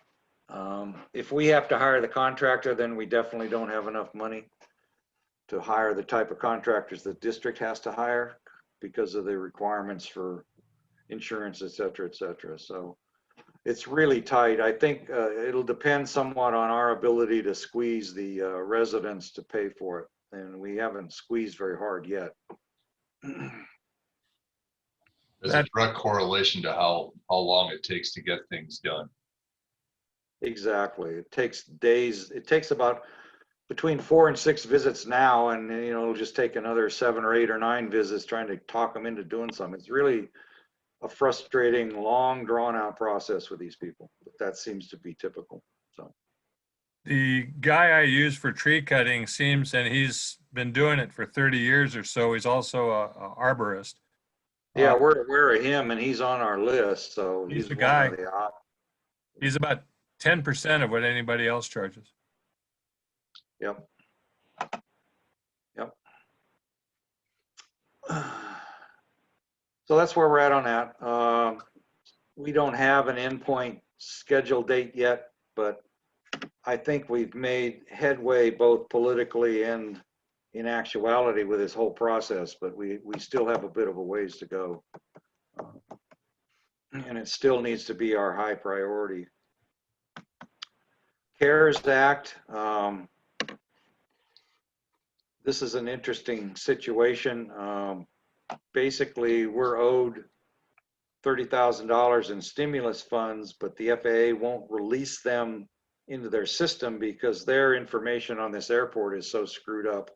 If we have to hire the contractor, then we definitely don't have enough money to hire the type of contractors the district has to hire because of the requirements for insurance, et cetera, et cetera. So it's really tight. I think it'll depend somewhat on our ability to squeeze the residents to pay for it. And we haven't squeezed very hard yet. There's a direct correlation to how long it takes to get things done. Exactly. It takes days. It takes about between 4 and 6 visits now, and you know, it'll just take another 7 or 8 or 9 visits trying to talk them into doing something. It's really a frustrating, long, drawn-out process with these people. But that seems to be typical. So The guy I use for tree cutting seems, and he's been doing it for 30 years or so. He's also a arborist. yeah, we're aware of him, and he's on our list. So He's the one guy. of the He's about 10% of what anybody else charges. Yep. Yep. So that's where we're at on that. We don't have an endpoint schedule date yet, but I think we've made headway both politically and in actuality with this whole process, but we still have a bit of a ways to go. And it still needs to be our high priority. CARES Act. This is an interesting situation. Basically, we're owed $30,000 in stimulus funds, but the FAA won't release them into their system because their information on this airport is so screwed up.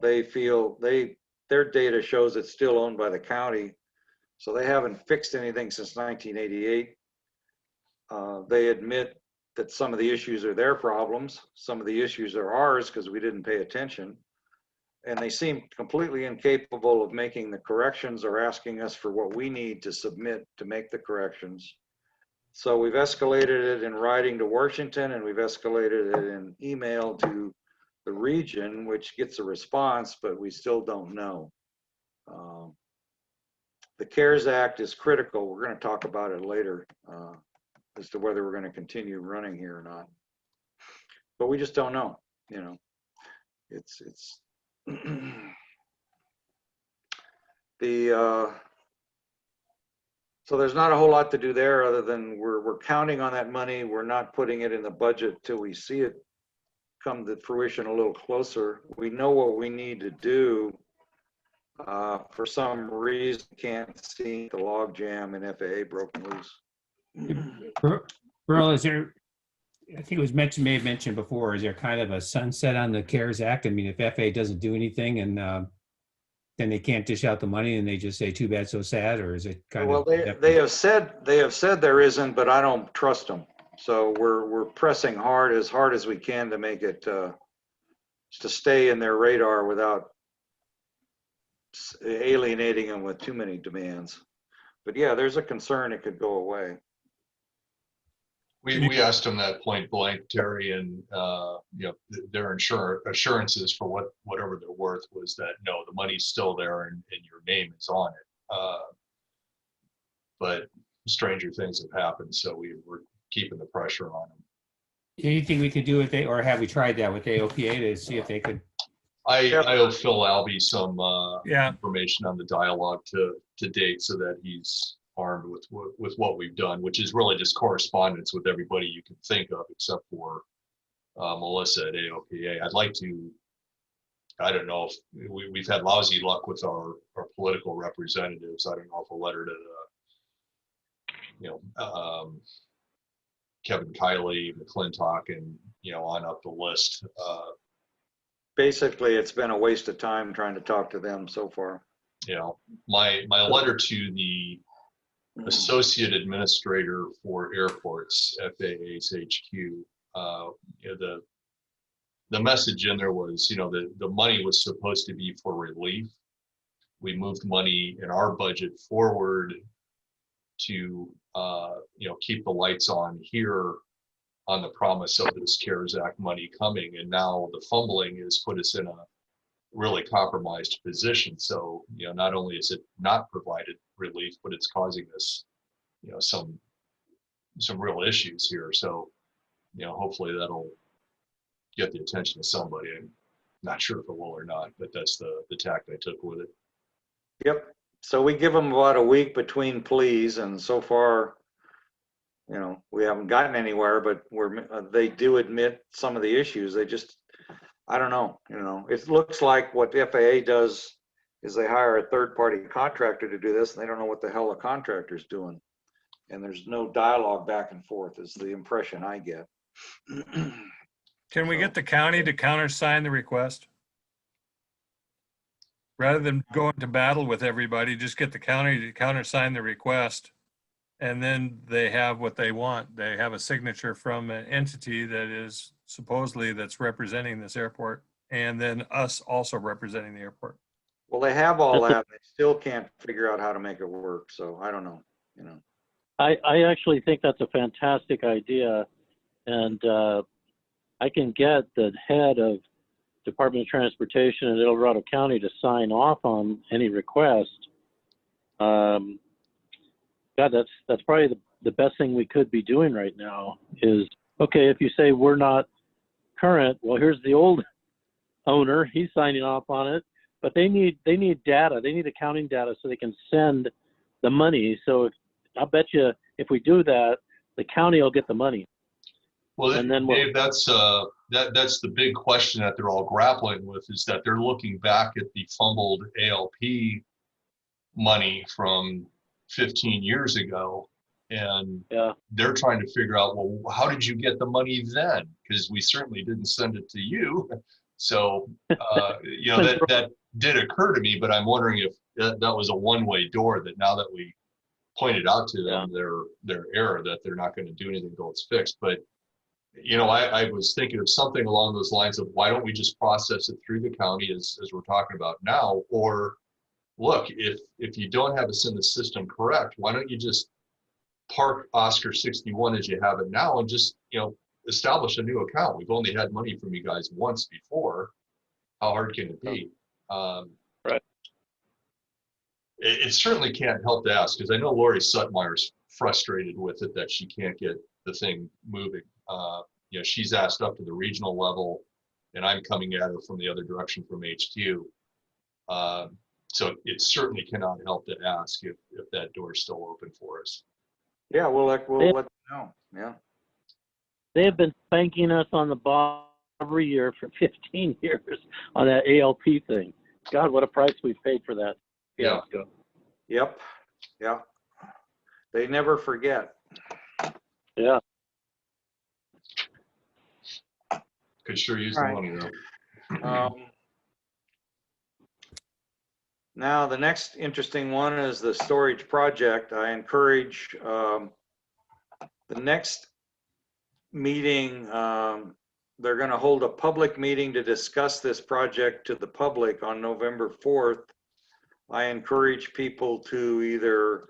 They feel their data shows it's still owned by the county, so they haven't fixed anything since 1988. They admit that some of the issues are their problems. Some of the issues are ours because we didn't pay attention. And they seem completely incapable of making the corrections or asking us for what we need to submit to make the corrections. So we've escalated it in writing to Washington, and we've escalated it in email to the region, which gets a response, but we still don't know. The CARES Act is critical. We're going to talk about it later as to whether we're going to continue running here or not. But we just don't know, you know. It's so there's not a whole lot to do there other than we're counting on that money. We're not putting it in the budget till we see it come to fruition a little closer. We know what we need to do. For some reason, can't see the log jam and FAA broken loose. Burl, is there, I think it was mentioned, may have mentioned before, is there kind of a sunset on the CARES Act? I mean, if FAA doesn't do anything and then they can't dish out the money and they just say too bad, so sad, or is it kind of? Well, they have said there isn't, but I don't trust them. So we're pressing hard as we can to make it to stay in their radar without alienating them with too many demands. But yeah, there's a concern it could go away. We asked them that point blank, Terry, and you know, their assurances for whatever they're worth was that no, the money's still there and your name is on it. But stranger things have happened, so we're keeping the pressure on them. Anything we could do with it, or have we tried that with AOPA to see if they could? I owe Phil Albee some information on the dialogue to date, so that he's armed with what we've done, which is really just correspondence with everybody you can think of, except for Melissa at AOPA. I'd like to, I don't know if we've had lousy luck with our political representatives. I don't know if a letter to Kevin Kiley, McClintock, and on up the list. Basically, it's been a waste of time trying to talk to them so far. My letter to the Associate Administrator for Airports, FAA's HQ, the message in there was, the money was supposed to be for relief. We moved money in our budget forward to, keep the lights on here on the promise of this CARES Act money coming. And now the fumbling has put us in a really compromised position. So, not only is it not provided relief, but it's causing us, some real issues here. So, hopefully that'll get the attention of somebody. I'm not sure if it will or not, but that's the tact I took with it. Yep. So we give them about a week between pleas, and so far, we haven't gotten anywhere, but they do admit some of the issues. They just, I don't know, it looks like what the FAA does is they hire a third-party contractor to do this, and they don't know what the hell the contractor's doing. And there's no dialogue back and forth is the impression I get. Can we get the county to countersign the request? Rather than going to battle with everybody, just get the county to countersign the request. And then they have what they want. They have a signature from an entity that is supposedly that's representing this airport, and then us also representing the airport. Well, they have all that. They still can't figure out how to make it work. So I don't know, I actually think that's a fantastic idea. And I can get the head of Department of Transportation in El Dorado County to sign off on any request. God, that's probably the best thing we could be doing right now is, okay, if you say we're not current, well, here's the old owner, he's signing off on it, but they need data. They need accounting data so they can send the money. So I'll bet you if we do that, the county will get the money. Well, and then Dave, that's the big question that they're all grappling with, is that they're looking back at the fumbled ALP money from 15 years ago, and they're trying to figure out, well, how did you get the money then? Because we certainly didn't send it to you. So, that did occur to me, but I'm wondering if that was a one-way door, that now that we pointed out to them their error, that they're not going to do anything until it's fixed. But I was thinking of something along those lines of, why don't we just process it through the county as we're talking about now? Or look, if you don't have us in the system correct, why don't you just park Oscar 61 as you have it now and just, establish a new account? We've only had money from you guys once before. How hard can it be? Right. It certainly can't help to ask, because I know Lori Sutmeyer's frustrated with it, that she can't get the thing moving. She's asked up to the regional level, and I'm coming at her from the other direction from HQ. So it certainly cannot help to ask if that door is still open for us. Yeah, we'll let them know. Yeah. They have been spanking us on the ball every year for 15 years on that ALP thing. God, what a price we've paid for that. Yeah. Yep. Yeah. They never forget. Yeah. Could sure use the money though. Now, the next interesting one is the storage project. I encourage the next meeting, they're going to hold a public meeting to discuss this project to the public on November 4th. I encourage people to either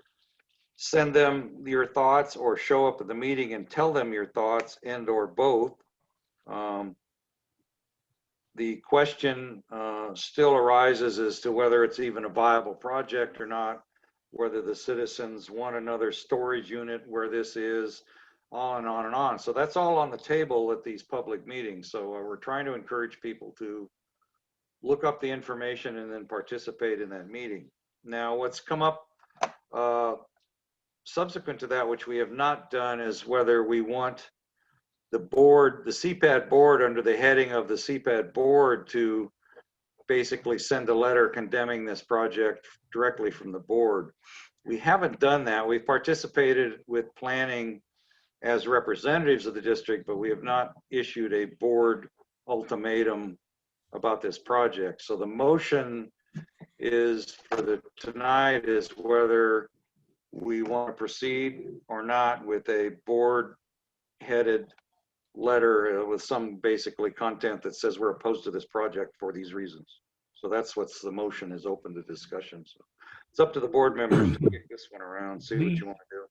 send them your thoughts or show up at the meeting and tell them your thoughts, and or both. The question still arises as to whether it's even a viable project or not, whether the citizens want another storage unit where this is, on and on and on. So that's all on the table at these public meetings. So we're trying to encourage people to look up the information and then participate in that meeting. Now, what's come up subsequent to that, which we have not done, is whether we want the board, the CPAD board, under the heading of the CPAD board, to basically send a letter condemning this project directly from the board. We haven't done that. We've participated with planning as representatives of the district, but we have not issued a board ultimatum about this project. So the motion is tonight is whether we want to proceed or not with a board headed letter with some basically content that says we're opposed to this project for these reasons. So that's what's the motion is open to discussion. So it's up to the board members to kick this one around, see what you want to do.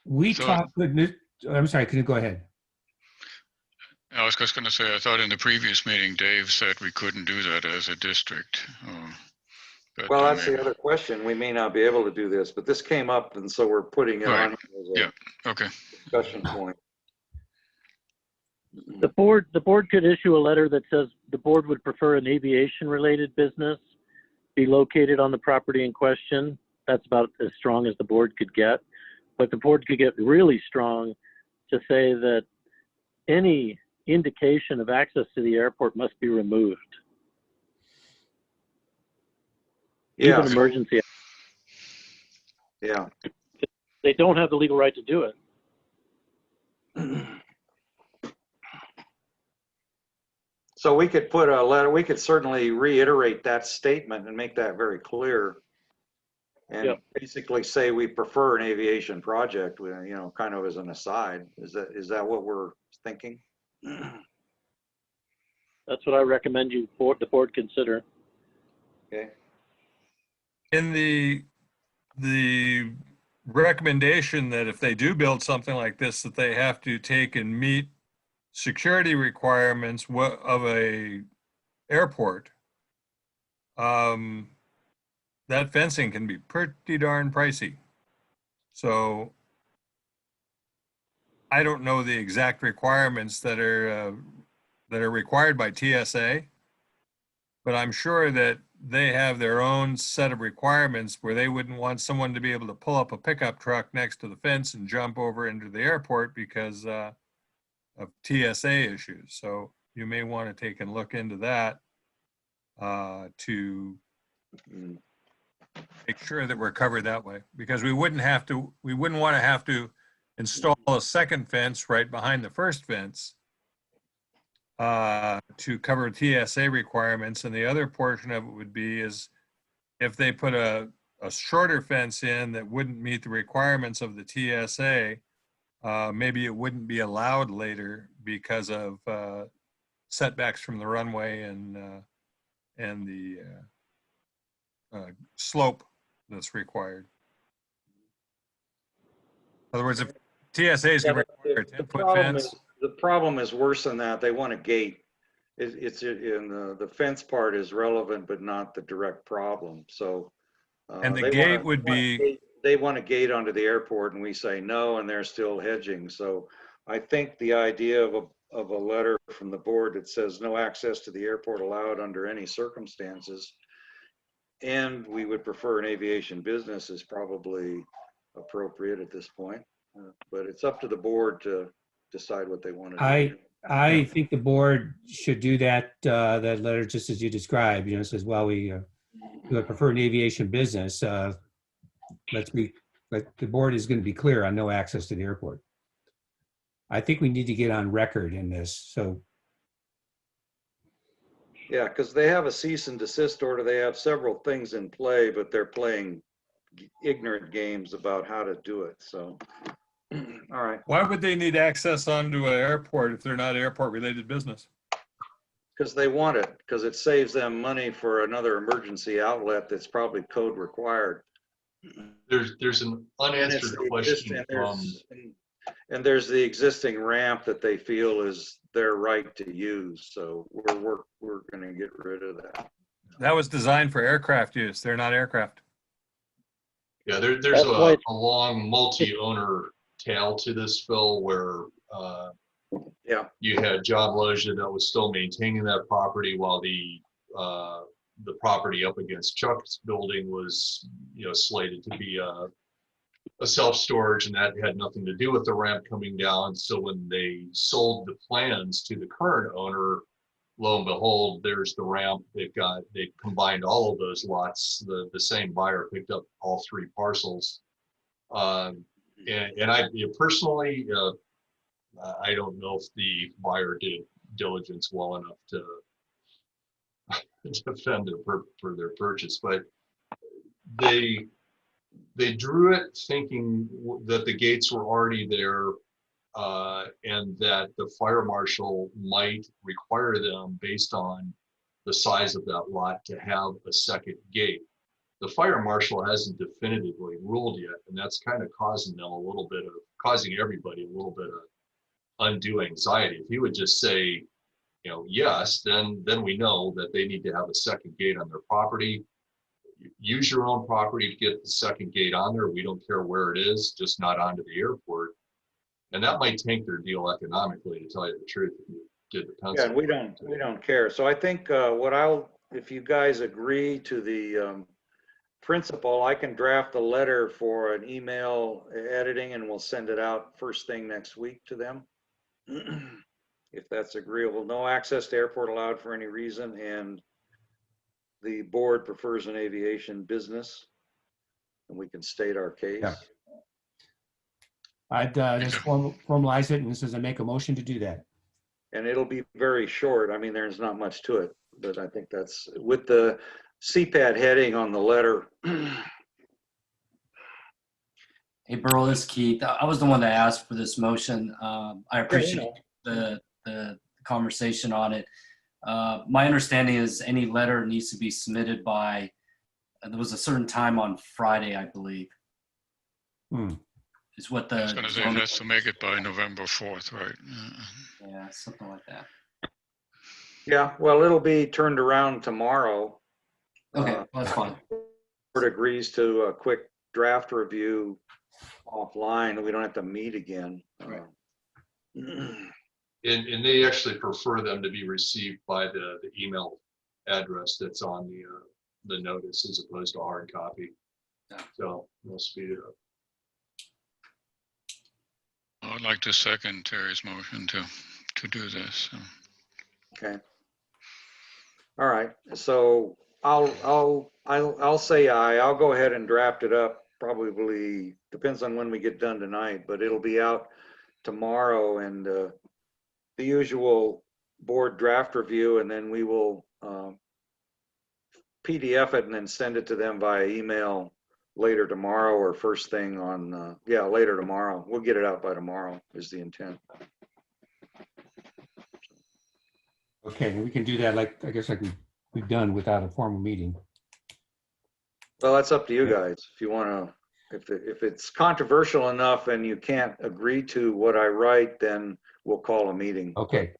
We So- talked with, I'm sorry, can you go ahead? I was just going to say, I thought in the previous meeting, Dave said we couldn't do that as a district. But Well, that's the maybe- other question. We may not be able to do this, but this came up, and so we're putting it Right. on as Yeah. a Okay. discussion point. The board could issue a letter that says the board would prefer an aviation-related business be located on the property in question. That's about as strong as the board could get. But the board could get really strong to say that any indication of access to the airport must be removed. Yeah, Even emergency. yeah. They don't have the legal right to do it. So we could put a letter, we could certainly reiterate that statement and make that very clear. And Yep. basically say we prefer an aviation project, you know, kind of as an aside. Is that what we're thinking? That's what I recommend the board consider. Okay. In the recommendation that if they do build something like this, that they have to take and meet security requirements of a airport, that fencing can be pretty darn pricey. So I don't know the exact requirements that are required by TSA, but I'm sure that they have their own set of requirements where they wouldn't want someone to be able to pull up a pickup truck next to the fence and jump over into the airport because of TSA issues. So you may want to take and look into that to Mm. make sure that we're covered that way, because we wouldn't want to have to install a second fence right behind the first fence to cover TSA requirements. And the other portion of it would be is if they put a shorter fence in that wouldn't meet the requirements of the TSA, maybe it wouldn't be allowed later because of setbacks from the runway and the slope that's required. In other words, if TSA is going to require a 10-foot fence, The problem is worse than that. They want a gate. It's in the fence part is relevant, but not the direct problem. So. and the they gate want- would be, They want a gate onto the airport and we say no, and they're still hedging. So I think the idea of a letter from the board that says no access to the airport allowed under any circumstances, and we would prefer an aviation business, is probably appropriate at this point. But it's up to the board to decide what they want to do. I think the board should do that letter just as you described. You know, it says, well, we would prefer an aviation business. But the board is going to be clear on no access to the airport. I think we need to get on record in this. So Yeah, because they have a cease and desist order. They have several things in play, but they're playing ignorant games about how to do it. So, all right. why would they need access onto an airport if they're not airport-related business? Because they want it, because it saves them money for another emergency outlet that's probably code required. There's an unanswered question from, And there's the existing ramp that they feel is their right to use. So we're going to get rid of that. That was designed for aircraft use. They're not aircraft. yeah, there's That's why a it's- long multi-owner tail to this, Phil, where Yeah. you had John Loja that was still maintaining that property while the property up against Chuck's building was, you know, slated to be a self-storage, and that had nothing to do with the ramp coming down. So when they sold the plans to the current owner, lo and behold, there's the ramp. They combined all of those lots. The same buyer picked up all 3 parcels. And I personally, I don't know if the buyer did diligence well enough to defend for their purchase, but they drew it thinking that the gates were already there, and that the fire marshal might require them, based on the size of that lot, to have a second gate. The fire marshal hasn't definitively ruled yet, and that's kind of causing everybody a little bit of undue anxiety. If he would just say, yes, then we know that they need to have a second gate on their property. Use your own property to get the second gate on there. We don't care where it is, just not onto the airport. And that might tank their deal economically, to tell you the truth, if you did the pencil. Yeah, and we don't care. So I think if you guys agree to the principle, I can draft a letter for an email editing, and we'll send it out first thing next week to them. If that's agreeable. No access to airport allowed for any reason, and the board prefers an aviation business, and we can state our case. Yeah. I'd just formalize it, and this is I make a motion to do that. And it'll be very short. I mean, there's not much to it, but I think that's with the CPAD heading on the letter. Hey, Burl, this is Keith. I was the one that asked for this motion. I appreciate the conversation on it. My understanding is any letter needs to be submitted by, there was a certain time on Friday, I believe. Is what I was going to say, it has to make it by November 4th, right? Yeah, something like that. Yeah, well, it'll be turned around tomorrow. Okay, that's fine. Board agrees to a quick draft review offline. We don't have to meet again. Right. And they actually prefer them to be received by the email address that's on the notice, as opposed to a hard copy. Yeah. So we'll speed it up. I'd like to second Terry's motion to do this. So. Okay. All right. So I'll say aye. I'll go ahead and draft it up. Probably depends on when we get done tonight, but it'll be out tomorrow, and the usual board draft review, and then we will PDF it and then send it to them via email later tomorrow, or first thing on later tomorrow. We'll get it out by tomorrow is the intent. Okay, we can do that. Like I guess we've done without a formal meeting. Well, that's up to you guys. If you want to, if it's controversial enough and you can't agree to what I write, then we'll call a meeting. Okay.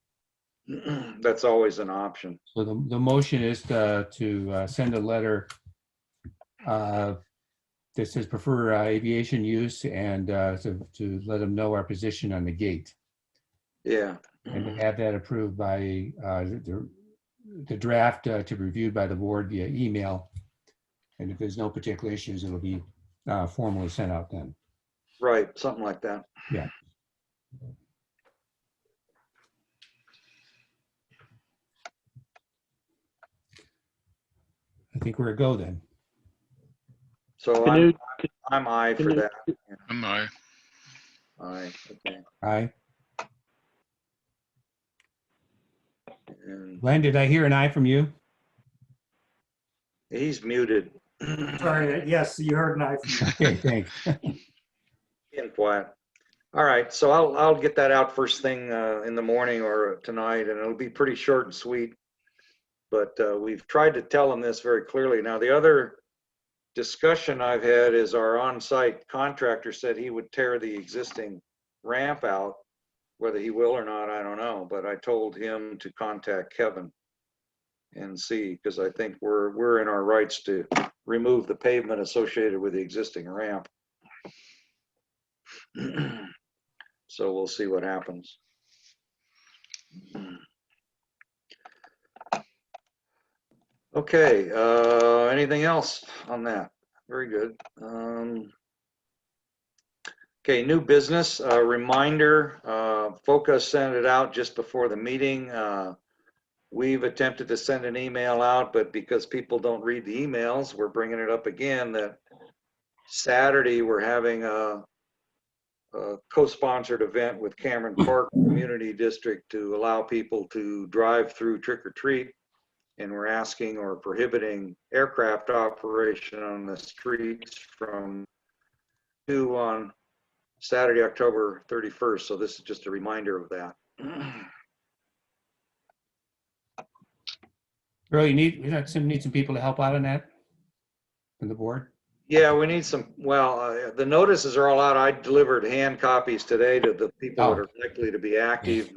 That's always an option. So the motion is to send a letter that says prefer aviation use, and to let them know our position on the gate. Yeah. And to have that approved by the draft to be reviewed by the board via email. And if there's no particular issues, it'll be formally sent out then. Right, something like that. Yeah. I think we're a go then. So I'm aye for that. Am I? Aye, okay. Aye. And Glenn, did I hear an aye from you? he's muted. Sorry, yes, you heard an aye from me. Okay, thanks. Being quiet. All right, so I'll get that out first thing in the morning or tonight, and it'll be pretty short and sweet. But we've tried to tell them this very clearly. Now, the other discussion I've had is our on-site contractor said he would tear the existing ramp out. Whether he will or not, I don't know. But I told him to contact Kevin and see, because I think we're in our rights to remove the pavement associated with the existing ramp. So we'll see what happens. Okay, anything else on that? Very good. Okay, new business, reminder, Focus sent it out just before the meeting. We've attempted to send an email out, but because people don't read the emails, we're bringing it up again that Saturday we're having a co-sponsored event with Cameron Park Community District to allow people to drive through trick or treat. And we're asking or prohibiting aircraft operation on the streets from 2 on Saturday, October 31st. So this is just a reminder of that. Earl, you need some people to help out on that from the board. Yeah, we need some, well, the notices are all out. I delivered hand copies today to the people that are likely to be active.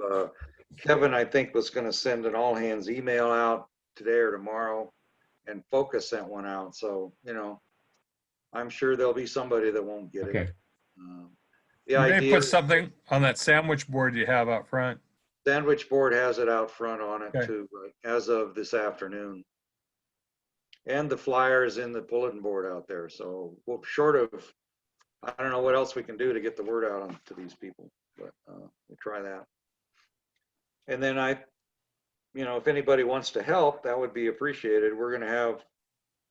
Kevin, I think, was going to send an all hands email out today or tomorrow, and Focus sent one out. So, you know, I'm sure there'll be somebody that won't get Okay. it. The You may idea put something on that sandwich board you have out front. sandwich board has it out front on it Okay. too, right, as of this afternoon. And the flyer is in the bulletin board out there. So well, short of, I don't know what else we can do to get the word out to these people, but we'll try that. And then you know, if anybody wants to help, that would be appreciated. We're going to have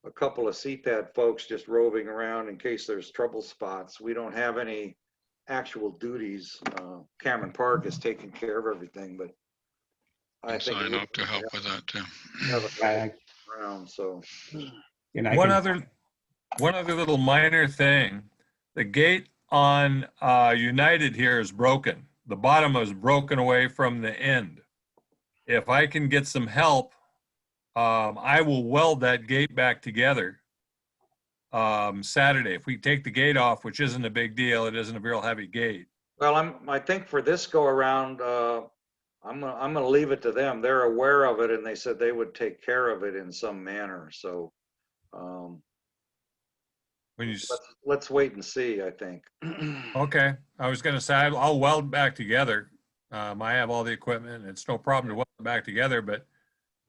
a couple of CPAD folks just roving around in case there's trouble spots. We don't have any actual duties. Cameron Park is taking care of everything, but I think Sign up to help with that too. have a couple around. So And I One can, other little minor thing. The gate on United here is broken. The bottom is broken away from the end. If I can get some help, I will weld that gate back together Saturday. If we take the gate off, which isn't a big deal, it isn't a real heavy gate. well, I think for this go around, I'm gonna leave it to them. They're aware of it, and they said they would take care of it in some manner. So When you, let's wait and see. I think. okay, I was gonna say, I'll weld back together. I have all the equipment. It's no problem to weld it back together, but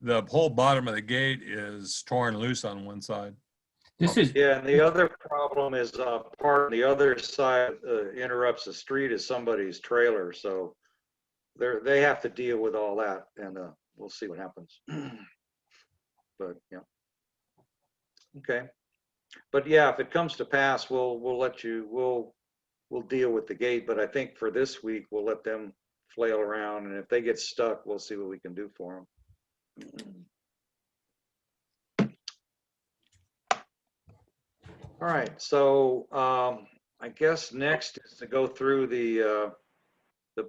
the whole bottom of the gate is torn loose on one side. this is, Yeah, and the other problem is part on the other side interrupts the street is somebody's trailer, so they have to deal with all that, and we'll see what happens. But yeah, okay. But yeah, if it comes to pass, we'll let you. We'll deal with the gate. But I think for this week, we'll let them flail around, and if they get stuck, we'll see what we can do for them. All right, so I guess next is to go through the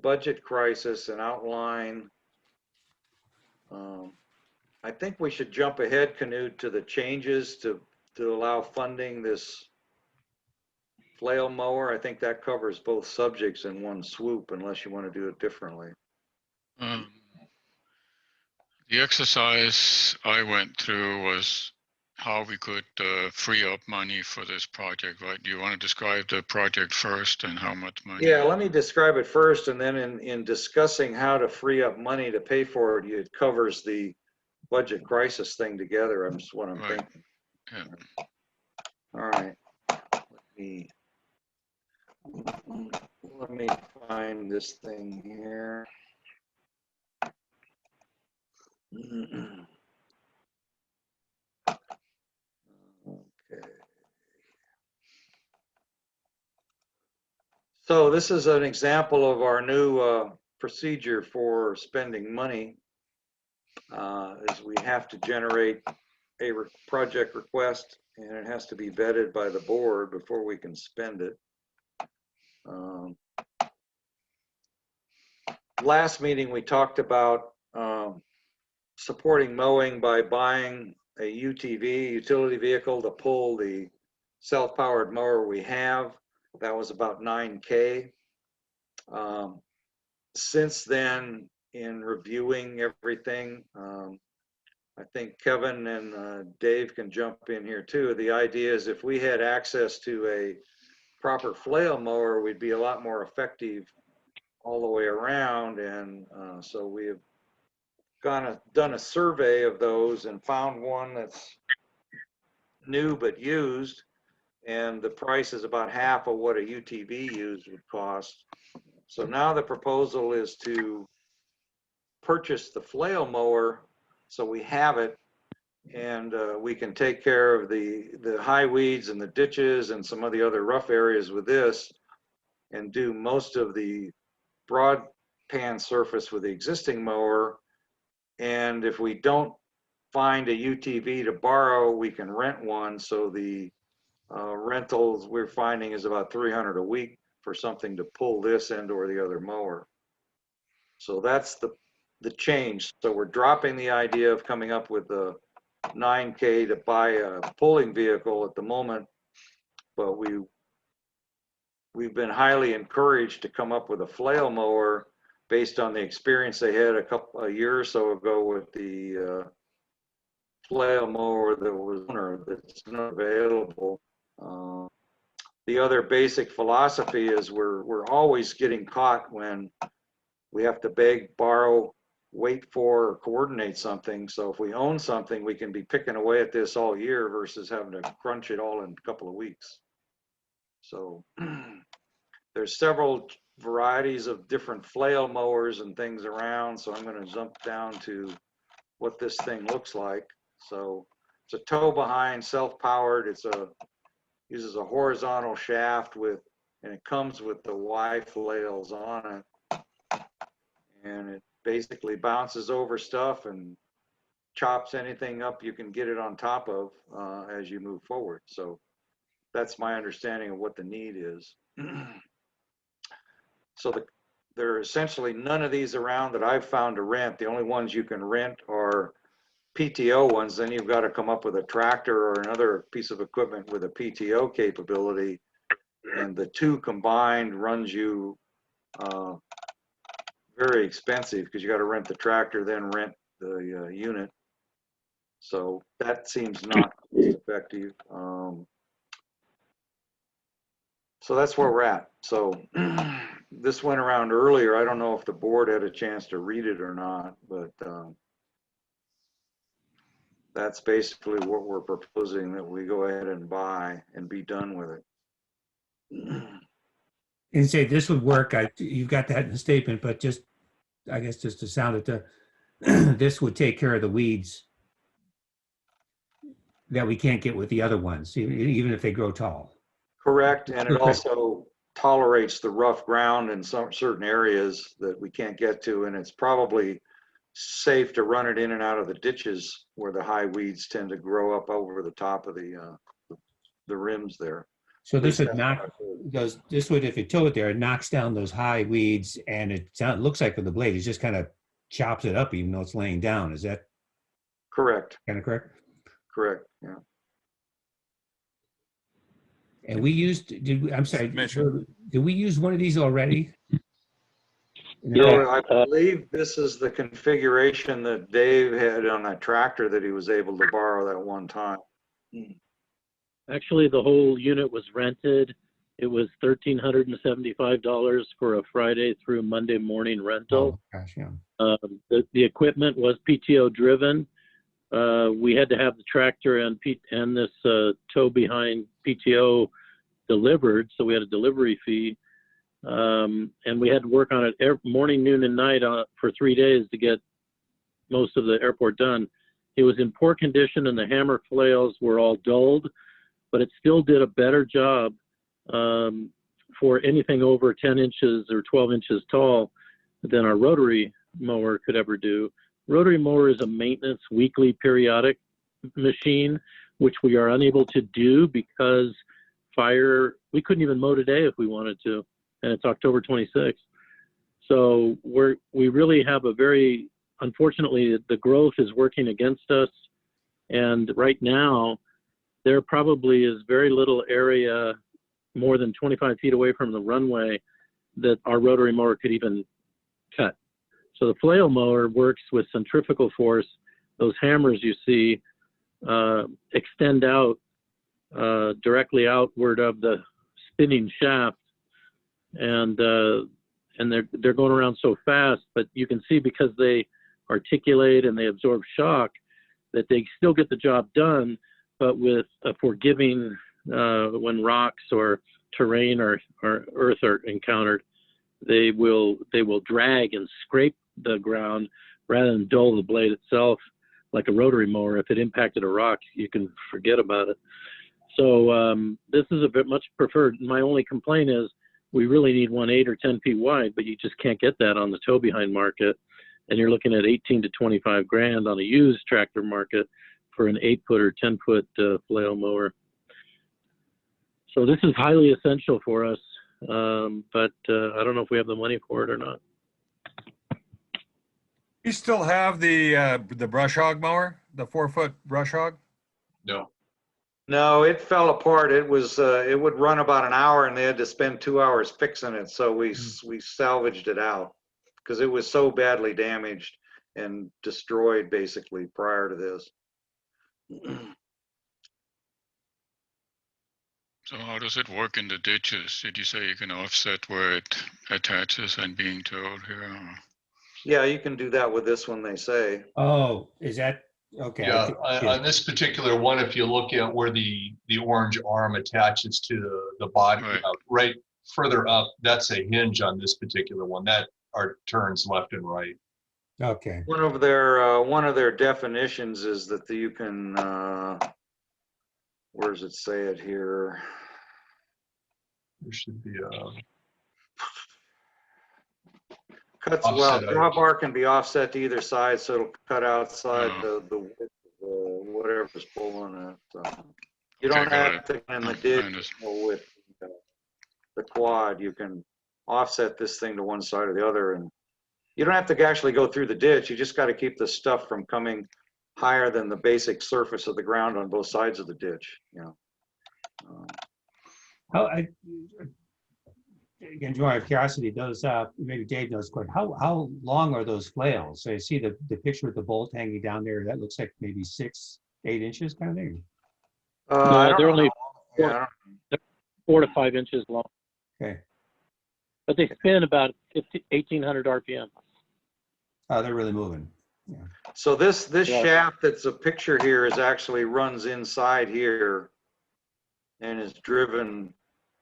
budget crisis and outline. I think we should jump ahead, Canute, to the changes to allow funding this flail mower. I think that covers both subjects in one swoop, unless you want to do it differently. The exercise I went through was how we could free up money for this project, right? Do you want to describe the project first and how much money? Yeah, let me describe it first, and then in discussing how to free up money to pay for it, it covers the budget crisis thing together. I'm just what I'm Right. thinking. Yeah. All right. Let me find this thing here. Okay. So this is an example of our new procedure for spending money. Is we have to generate a project request, and it has to be vetted by the board before we can spend it. Last meeting, we talked about supporting mowing by buying a UTV, utility vehicle, to pull the self-powered mower we have. That was about $9K. Since then, in reviewing everything, I think Kevin and Dave can jump in here too. The idea is if we had access to a proper flail mower, we'd be a lot more effective all the way around. And so we have done a survey of those and found one that's new but used. and the price is about half of what a UTV used would cost. So now the proposal is to purchase the flail mower so we have it, and we can take care of the high weeds and the ditches and some of the other rough areas with this, and do most of the broad pan surface with the existing mower. And if we don't find a UTV to borrow, we can rent one. So the rentals we're finding is about $300 a week for something to pull this end or the other mower. So that's the change. So we're dropping the idea of coming up with a $9K to buy a pulling vehicle at the moment, but we've been highly encouraged to come up with a flail mower based on the experience they had a year or so ago with the flail mower that's not available. The other basic philosophy is we're always getting caught when we have to beg, borrow, wait for, or coordinate something. So if we own something, we can be picking away at this all year versus having to crunch it all in a couple of weeks. So there's several varieties of different flail mowers and things around. So I'm going to jump down to what this thing looks like. So it's a tow behind, self-powered. Uses a horizontal shaft and it comes with the Y flails on it. And it basically bounces over stuff and chops anything up you can get it on top of as you move forward. So that's my understanding of what the need is. So there are essentially none of these around that I've found to rent. The only ones you can rent are PTO ones. Then you've got to come up with a tractor or another piece of equipment with a PTO capability. And the two combined runs you very expensive because you got to rent the tractor, then rent the unit. So that seems not cost effective. So that's where we're at. So this went around earlier. I don't know if the board had a chance to read it or not, but that's basically what we're proposing, that we go ahead and buy and be done with it. And say this would work. You've got that in the statement, but just, I guess, just to sound it, this would take care of the weeds that we can't get with the other ones, even if they grow tall. Correct, and it also tolerates the rough ground in some certain areas that we can't get to, and it's probably safe to run it in and out of the ditches where the high weeds tend to grow up over the top of the rims there. So this would knock those. This would, if you tow it there, it knocks down those high weeds, and it looks like with the blade, it just kind of chops it up, even though it's laying down. Is that correct? Kind of correct. Correct. Yeah. And we used. I'm sorry. Did we use one of these already? No, I believe this is the configuration that Dave had on that tractor that he was able to borrow that one time. Actually, the whole unit was rented. It was $1,375 for a Friday through Monday morning rental. Oh, gosh, yeah. The equipment was PTO driven. We had to have the tractor and this tow behind PTO delivered, so we had a delivery fee. And we had to work on it every morning, noon, and night for 3 days to get most of the airport done. It was in poor condition, and the hammer flails were all dulled, but it still did a better job for anything over 10 inches or 12 inches tall than our rotary mower could ever do. Rotary mower is a maintenance weekly periodic machine, which we are unable to do because we couldn't even mow today if we wanted to, and it's October 26th. So we really have unfortunately, the growth is working against us. And right now, there probably is very little area more than 25 feet away from the runway that our rotary mower could even cut. So the flail mower works with centrifugal force. Those hammers you see extend out directly outward of the spinning shaft, and they're going around so fast, but you can see because they articulate and they absorb shock that they still get the job done, but with a forgiving when rocks or terrain or earth are encountered, they will drag and scrape the ground rather than dull the blade itself like a rotary mower. If it impacted a rock, you can forget about it. So this is a bit much preferred. My only complaint is we really need one 8 or 10 feet wide, but you just can't get that on the tow behind market. And you're looking at 18 to 25 grand on a used tractor market for an 8-foot or 10-foot flail mower. So this is highly essential for us, but I don't know if we have the money for it or not. You still have the brush hog mower, the 4-foot brush hog? No. No, it fell apart. It was, it would run about an hour and they had to spend 2 hours fixing it. So we salvaged it out because it was so badly damaged and destroyed basically prior to this. So how does it work in the ditches? Did you say you can offset where it attaches and being towed here? Yeah, you can do that with this one, they say. Oh, is that, okay. I Yeah, think- on this particular one, if you look at where the orange arm attaches to the body, Right. right further up, that's a hinge on this particular one. That are turns left and right. Okay. One of their definitions is that you can, where does it say it here? There should be a Cuts, well, Offset out. drawbar can be offset to either side, so it'll cut outside Oh. the width of whatever's pulling it. So you Okay, don't got have to in the I ditch understand. with the quad. You can offset this thing to one side or the other, and you don't have to actually go through the ditch. You just got to keep the stuff from coming higher than the basic surface of the ground on both sides of the ditch. You know. Again, Joy, of curiosity, those, maybe Dave knows, how long are those flails? So you see the picture with the bolt hanging down there, that looks like maybe 6, 8 inches kind of thing. I No, don't they're know only how long- yeah, I don't- 4 to 5 inches long, Okay. but they spin about 1,800 RPM. Oh, they're really moving. So this Yeah. shaft that's a picture here is actually runs inside here and is driven,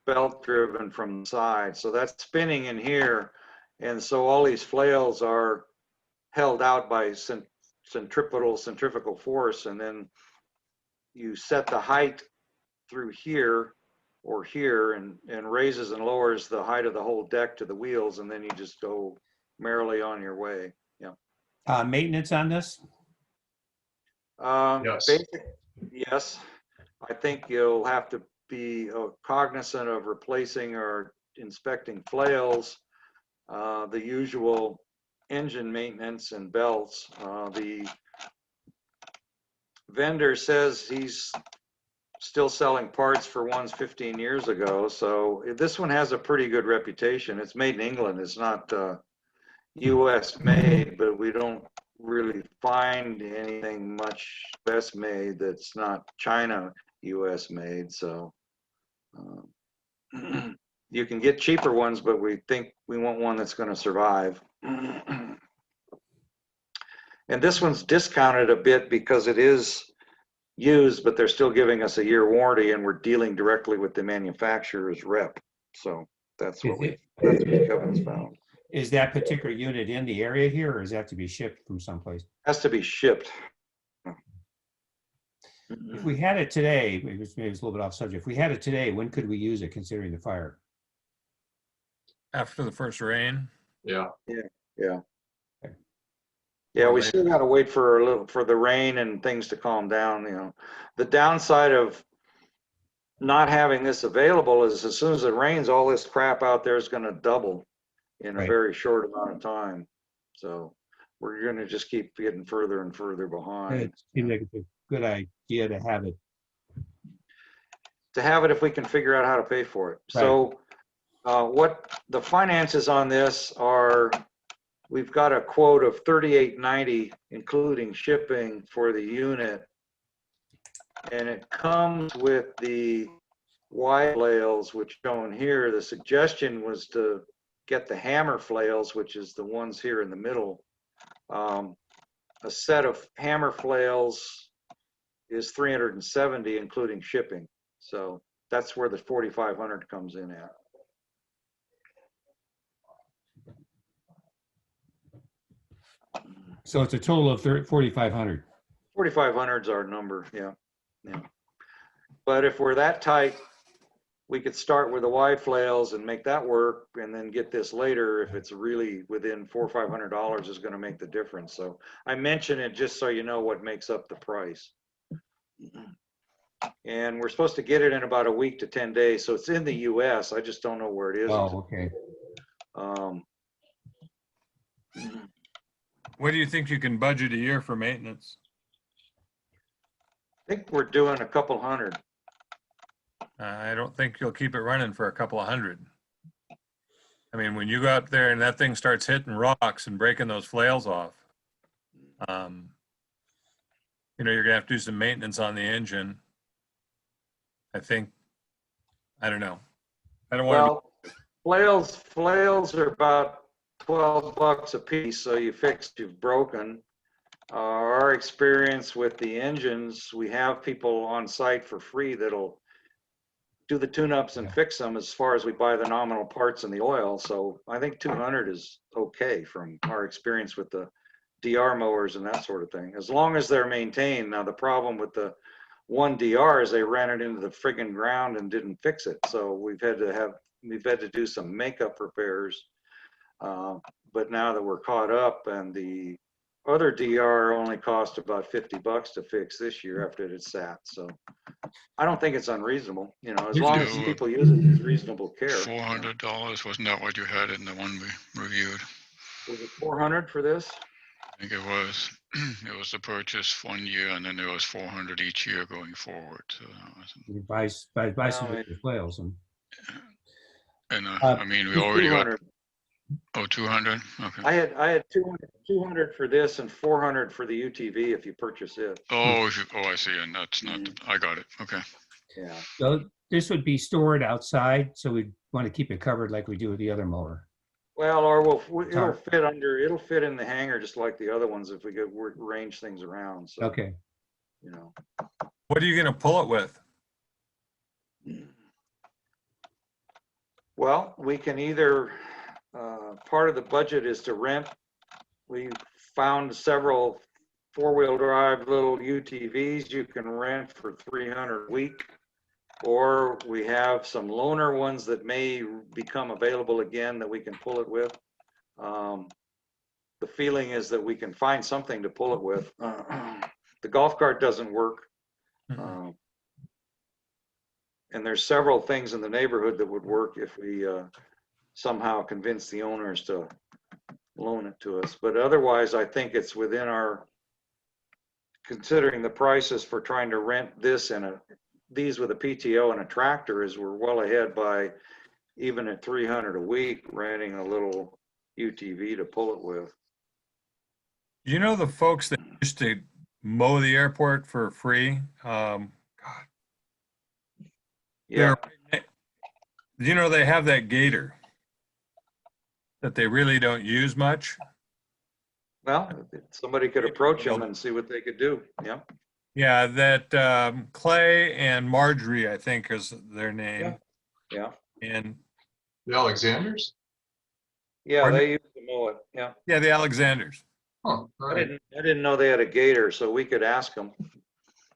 belt driven from the side. So that's spinning in here. And so all these flails are held out by centrifugal force. And then you set the height through here or here and raises and lowers the height of the whole deck to the wheels. And then you just go merrily on your way. Yeah. Maintenance on this? Yes. Yes, I think you'll have to be cognizant of replacing or inspecting flails, the usual engine maintenance and belts. The vendor says he's still selling parts for ones 15 years ago, so this one has a pretty good reputation. It's made in England. It's not US made, but we don't really find anything much US made that's not China US made. So you can get cheaper ones, but we think we want one that's going to survive. And this one's discounted a bit because it is used, but they're still giving us a year warranty, and we're dealing directly with the manufacturer's rep. So that's what Kevin's found. Is that particular unit in the area here, or does that have to be shipped from someplace? Has to be shipped. If we had it today, maybe it's a little bit off subject. If we had it today, when could we use it considering the fire? After the first rain? Yeah. Yeah. Yeah, we still got to wait for the rain and things to calm down. You know, the downside of not having this available is as soon as it rains, all this crap out there is going to double in a Right. very short amount of time. So we're going to just keep getting further and further behind. It seems like it's a good idea to have it. To have it if we can figure out how to pay for it. So what the finances on this are, we've got a quote of $38.90 including shipping for the unit, and it comes with the wide flails, which shown here. The suggestion was to get the hammer flails, which is the ones here in the middle. A set of hammer flails is $370 including shipping. So that's where the 4,500 comes in at. So it's a total of 4,500. 4,500 is our number, yeah, yeah. But if we're that tight, we could start with the Y flails and make that work, and then get this later if it's really within $400 or $500 is going to make the difference. So I mention it just so you know what makes up the price. And we're supposed to get it in about a week to 10 days, so it's in the U.S. I just don't know where it is. Oh, okay. What do you think you can budget a year for maintenance? I think we're doing a couple hundred. I don't think you'll keep it running for a couple of hundred. I mean, when you go out there and that thing starts hitting rocks and breaking those flails off, you know, you're gonna have to do some maintenance on the engine. I think, I don't know. I don't want to. Well, flails are about $12 a piece, so you fixed, you've broken. Our experience with the engines, we have people on site for free that'll do the tune-ups and fix them as far as we buy the nominal parts and the oil. So I think 200 is okay from our experience with the DR mowers and that sort of thing, as long as they're maintained. Now, the problem with the one DR is they ran it into the friggin' ground and didn't fix it. So we've had to do some makeup repairs. But now that we're caught up, and the other DR only cost about $50 to fix this year after it had sat. So I don't think it's unreasonable, you know, as long as people use it, it's reasonable care. $400, wasn't that what you had in the one we reviewed? Was it 400 for this? I think it was. It was the purchase 1 year, and then there was 400 each year going forward. So that wasn't. You buy some of the flails. And I mean, we already got. Oh, 200. Okay. I had 200 for this and 400 for the UTV if you purchase it. Oh, I see. And that's not. I got it. Okay. Yeah. So this would be stored outside, so we'd want to keep it covered like we do with the other mower. Well, or it'll fit in the hangar just like the other ones if we could arrange things around. So, Okay. you know. What are you gonna pull it with? Well, we can either, part of the budget is to rent. We found several four-wheel drive little UTVs you can rent for $300 a week, or we have some loaner ones that may become available again that we can pull it with. The feeling is that we can find something to pull it with. The golf cart doesn't work. And there's several things in the neighborhood that would work if we somehow convince the owners to loan it to us. But otherwise, I think it's within our, considering the prices for trying to rent this and these with a PTO and a tractor, is we're well ahead by, even at $300 a week, renting a little UTV to pull it with. You know the folks that used to mow the airport for free? God. Yeah. You know, they have that gator that they really don't use much. Well, somebody could approach them and see what they could do. Yeah. Yeah, that Clay and Marjorie, I think, is their name. Yeah. And The Alexanders? Yeah, Pardon? they used to mow it. Yeah. yeah, the Alexanders. Oh, all right. I didn't know they had a gator, so we could ask them.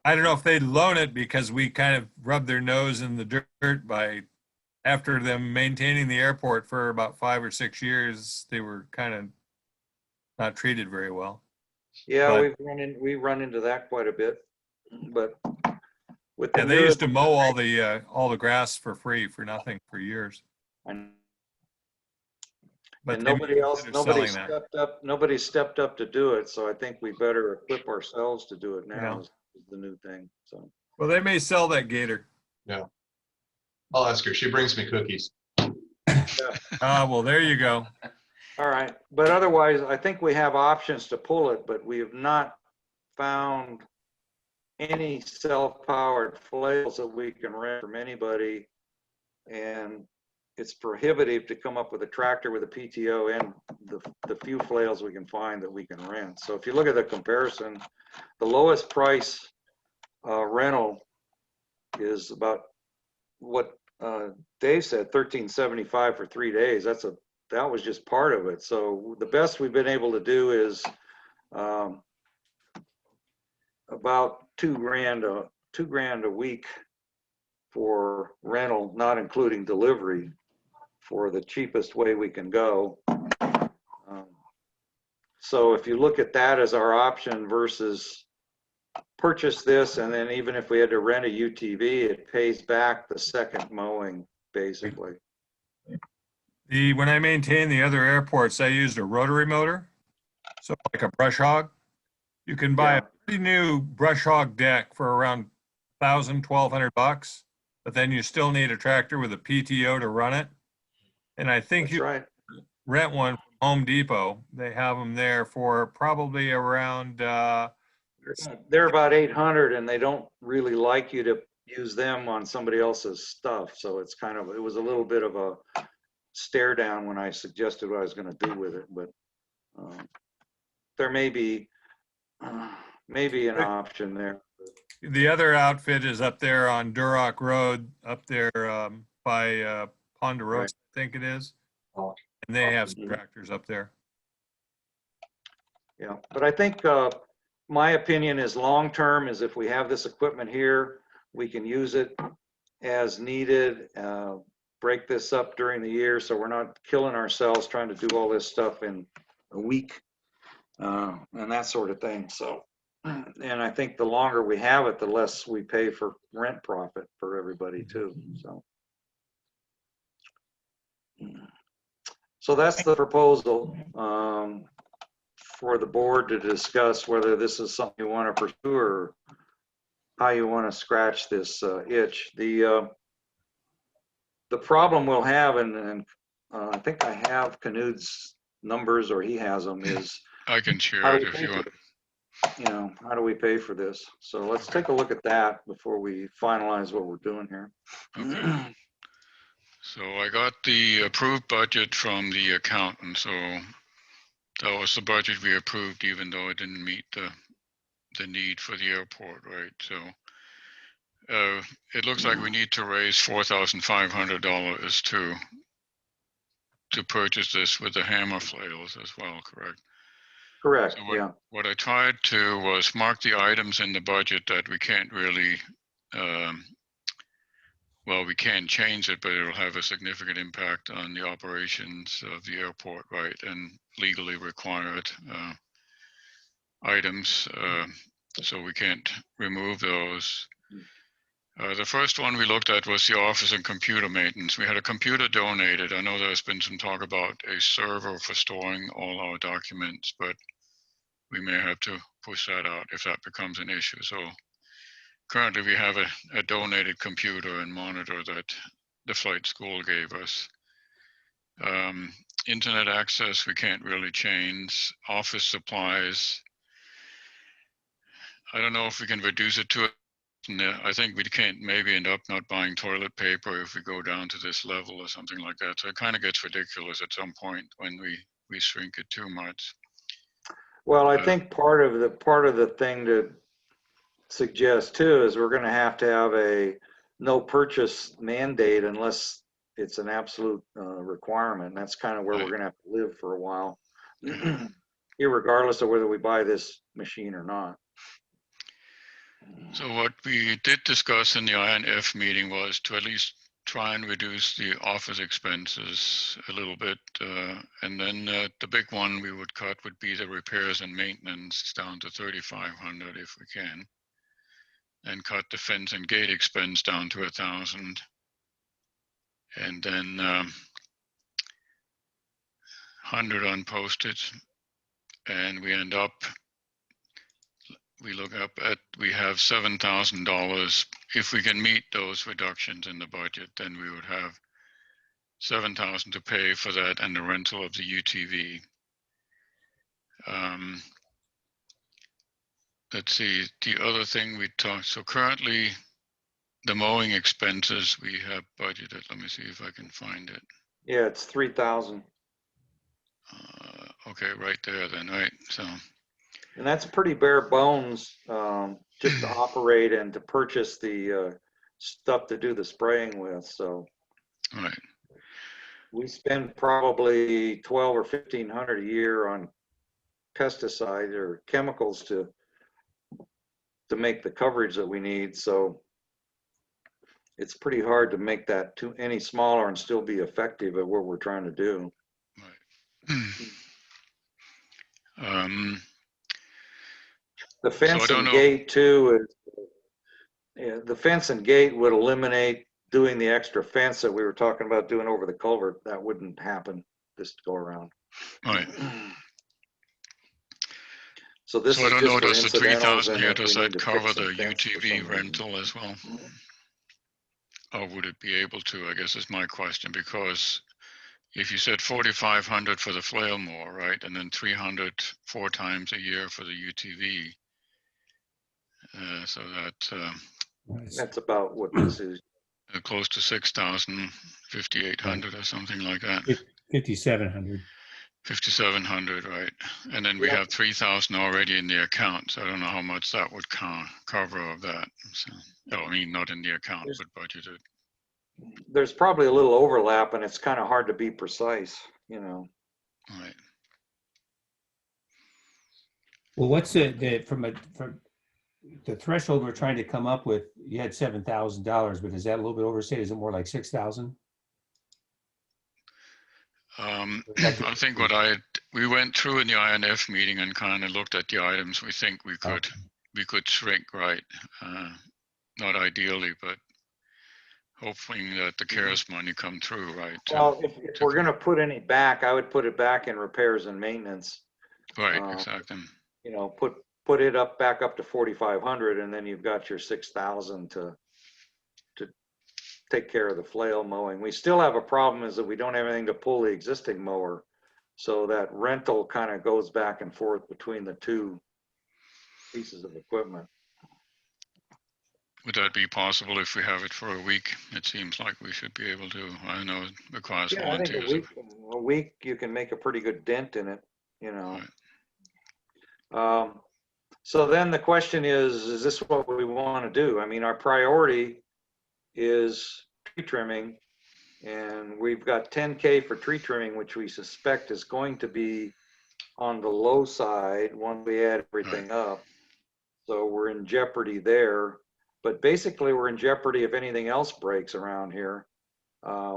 I don't know if they'd loan it because we kind of rubbed their nose in the dirt by, after them maintaining the airport for about 5 or 6 years, they were kind of not treated very well. Yeah, But- we run into that quite a bit, but with the Yeah, they used to mow all the grass for free for nothing for years. But and they nobody stepped up to do it, so I think we better equip ourselves to do it now. Yeah. Is the new thing. So Well, they may sell that gator. I'll ask her. She brings me cookies. Ah, well, there you go. all right, but otherwise, I think we have options to pull it, but we have not found any self-powered flails that we can rent from anybody, and it's prohibitive to come up with a tractor with a PTO and the few flails we can find that we can rent. So if you look at the comparison, the lowest price rental is about what Dave said, 1375 for 3 days. That was just part of it. So the best we've been able to do is about $2,000 a week for rental, not including delivery, for the cheapest way we can go. So if you look at that as our option versus purchase this, and then even if we had to rent a UTV, it pays back the second mowing, basically. When I maintained the other airports, I used a rotary motor, so like a brush hog. You can buy Yeah. a pretty new brush hog deck for around $1,200, but then you still need a tractor with a PTO to run it. And I think That's you right. rent one from Home Depot. They have them there for probably around, They're about 800, and they don't really like you to use them on somebody else's stuff. So it's it was a little bit of a stare down when I suggested what I was going to do with it, but there may be an option there. the other outfit is up there on Duroc Road, up there by Ponderosa, Right. I think it is. And they have some tractors up there. Yeah, but I think my opinion is long-term is if we have this equipment here, we can use it as needed, break this up during the year so we're not killing ourselves trying to do all this stuff in a week and that sort of thing. So, and I think the longer we have it, the less we pay for rent profit for everybody too. So that's the proposal for the board to discuss whether this is something you want to pursue or how you want to scratch this itch. The problem we'll have, and I think I have Knud's numbers, or he has them, is I can share how it do we if pay you for want. this? You know, how do we pay for this? So let's take a look at that before we finalize what we're doing here. Okay. So I got the approved budget from the accountant. So that was the budget we approved, even though it didn't meet the need for the airport, right? So it looks like we need to raise $4,500 to purchase this with the hammer flails as well, correct? Correct, So yeah. what I tried to was mark the items in the budget that we can't really, well, we can change it, but it'll have a significant impact on the operations of the airport, right? And legally required items, so we can't remove those. The first one we looked at was the office and computer maintenance. We had a computer donated. I know there's been some talk about a server for storing all our documents, but we may have to push that out if that becomes an issue. So currently we have a donated computer and monitor that the flight school gave us. Internet access, we can't really change. Office supplies, I don't know if we can reduce it to it. I think we can't maybe end up not buying toilet paper if we go down to this level or something like that. So it kind of gets ridiculous at some point when we shrink it too much. Well, I think part of the thing to suggest too is we're going to have a no purchase mandate unless it's an absolute requirement. That's kind of where we're going to have to live for a while, irregardless of whether we buy this machine or not. So what we did discuss in the INF meeting was to at least try and reduce the office expenses a little bit. And then the big one we would cut would be the repairs and maintenance down to $3,500 if we can. And cut the fence and gate expense down to 1,000. And then 100 on postage. And we end up, we look up at, we have $7,000. If we can meet those reductions in the budget, then we would have $7,000 to pay for that and the rental of the UTV. Let's see, the other thing we talked, so currently the mowing expenses we have budgeted. Let me see if I can find it. Yeah, it's 3,000. Okay, right there then, right? So. And that's pretty bare bones just to operate and to purchase the stuff to do the spraying with. So Right. we spend probably 12 or 1,500 a year on pesticides or chemicals to make the coverage that we need. So it's pretty hard to make that too any smaller and still be effective at what we're trying to do. Um, The fence don't and know. gate too is, yeah, the fence and gate would eliminate doing the extra fence that we were talking about doing over the culvert. That wouldn't happen this go around. Right. So this So I is don't know, just for does the incidentals 3,000 and here, if we does need that to cover fix the some fence for UTV some rental reason. as well? Or would it be able to, I guess is my question, because if you said 4,500 for the flail mower, right, and then 300 4 times a year for the UTV, so that That's about what this is. close to 6,000, 5,800 or something like that. 5,700. 5,700, right? And then we Yep. have 3,000 already in the account. So I don't know how much that would cover of that. So, I mean, not in the account, but budgeted. There's probably a little overlap and it's kind of hard to be precise, you know. Right. Well, what's from the threshold we're trying to come up with? You had $7,000, but is that a little bit overstated? Is it more like 6,000? I think we went through in the INF meeting and kind of looked at the items we think we could shrink, right? Not ideally, but hoping that the CARES money come through, right? Well, if we're going to put any back, I would put it back in repairs and maintenance. Right, exactly. You know, put it back up to 4,500, and then you've got your 6,000 to take care of the flail mowing. We still have a problem is that we don't have anything to pull the existing mower. So that rental kind of goes back and forth between the two pieces of equipment. Would that be possible if we have it for a week? It seems like we should be able to. I know it requires Yeah, I think volunteers. a week you can make a pretty good dent in it, you know. Right. So then the question is this what we want to do? I mean, our priority is tree trimming, and we've got 10K for tree trimming, which we suspect is going to be on the low side once we add everything up. So we're in jeopardy there, but basically we're in jeopardy if anything else breaks around here.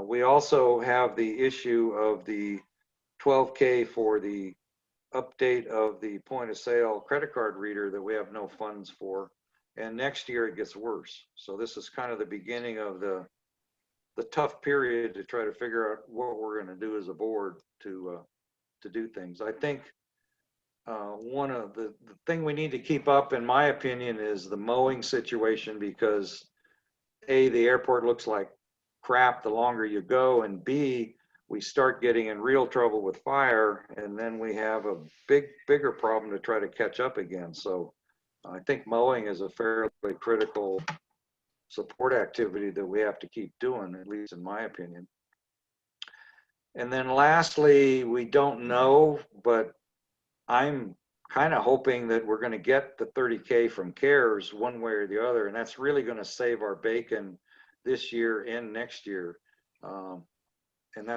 We also have the issue of the 12K for the update of the point of sale credit card reader that we have no funds for. And next year it gets worse. So this is kind of the beginning of the tough period to try to figure out what we're going to do as a board to do things. I think one of the thing we need to keep up, in my opinion, is the mowing situation, because A, the airport looks like crap the longer you go, and B, we start getting in real trouble with fire, and then we have a bigger problem to try to catch up again. So I think mowing is a fairly critical support activity that we have to keep doing, at least in my opinion. And then lastly, we don't know, but I'm kind of hoping that we're going to get the 30K from CARES one way or the other, and that's really going to save our bacon this year and next year. And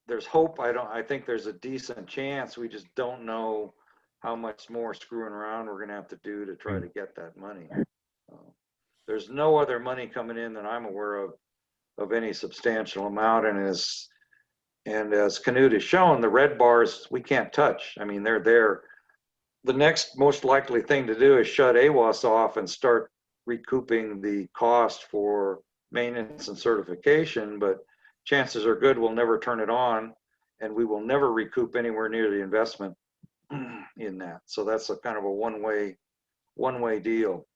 there's hope. I think there's a decent chance. We just don't know how much more screwing around we're going to have to do to try to get that money. There's no other money coming in that I'm aware of any substantial amount. And as Canute has shown, the red bars we can't touch. I mean, they're there. The next most likely thing to do is shut AWAS off and start recouping the cost for maintenance and certification, but chances are good we'll never turn it on, and we will never recoup anywhere near the investment in that. So that's a kind of a one-way deal.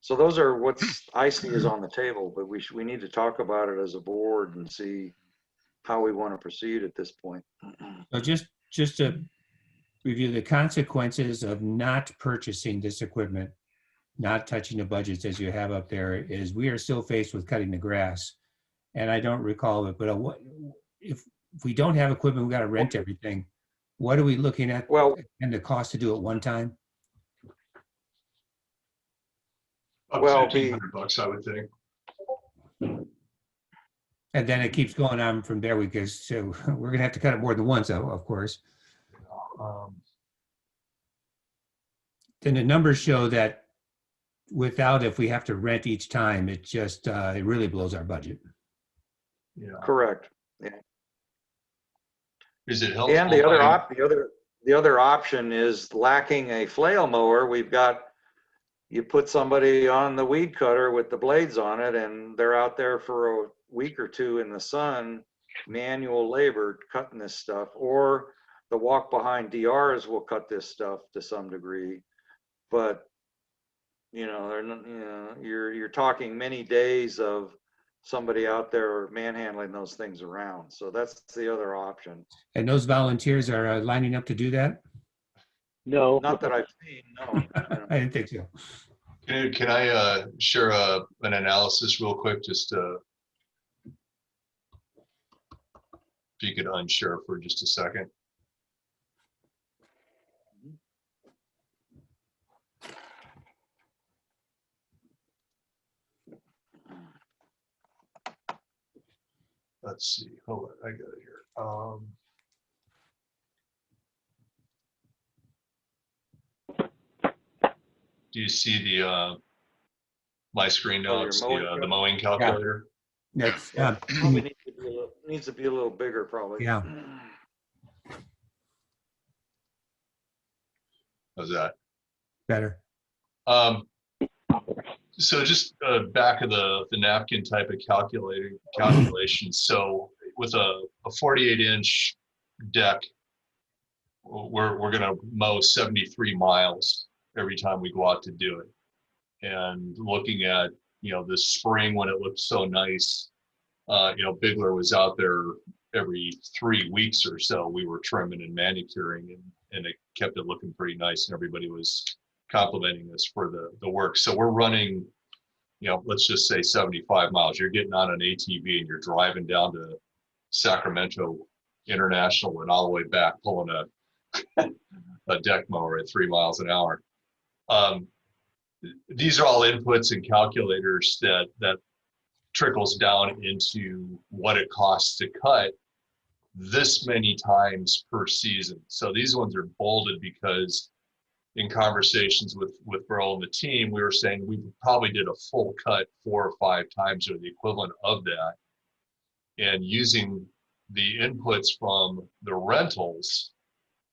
So those are what I see is on the table, but we need to talk about it as a board and see how we want to proceed at this point. So just to review the consequences of not purchasing this equipment, not touching the budgets as you have up there, is we are still faced with cutting the grass. And I don't recall it, but if we don't have equipment, we got to rent everything. What are we looking at? Well, and the cost to do it one time? About Well, $1,500, I would think. And then it keeps going on from there because so we're gonna have to cut it more than once, of course. Um, Then the numbers show that without, if we have to rent each time, it just, it really blows our budget. yeah. correct. Is it helpful? And the other option is lacking a flail mower. You put somebody on the weed cutter with the blades on it, and they're out there for a week or two in the sun, manual labor cutting this stuff, or the walk behind DRs will cut this stuff to some degree. But they're not, you're talking many days of somebody out there manhandling those things around. So that's the other option. And those volunteers are lining up to do that? No. Not that I've seen, no. I didn't think so. Can I share an analysis real quick, just if you could unshare for just a second. Let's see, hold on, I got it here. Do you see the my screen now? your It's mowing the mowing calculator. That's, Probably needs to be a little bigger, probably. Yeah. How's that? better. So just back of the napkin type of calculation. So with a 48-inch deck, we're going to mow 73 miles every time we go out to do it. And looking at, this spring when it looked so nice, Bigler was out there every 3 weeks or so. We were trimming and manicuring, and it kept it looking pretty nice, and everybody was complimenting us for the work. So we're running, let's just say 75 miles. You're getting on an ATV and you're driving down to Sacramento International and all the way back, pulling a deck mower at 3 miles an hour. These are all inputs and calculators that trickles down into what it costs to cut this many times per season. So these ones are bolded because in conversations with Burl and the team, we were saying we probably did a full cut 4 or 5 times or the equivalent of that. And using the inputs from the rentals,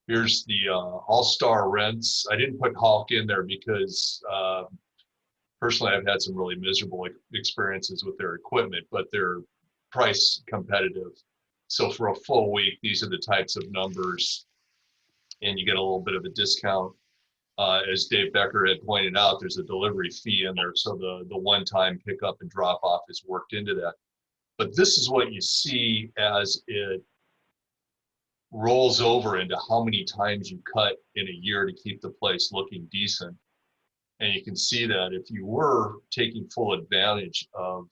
here's the All-Star rents. I didn't put Hulk in there because personally I've had some really miserable experiences with their equipment, but they're price competitive. So for a full week, these are the types of numbers, and you get a little bit of a discount. As Dave Becker had pointed out, there's a delivery fee in there, so the one-time pickup and drop-off is worked into that. But this is what you see as it rolls over into how many times you cut in a year to keep the place looking decent. And you can see that if you were taking full advantage of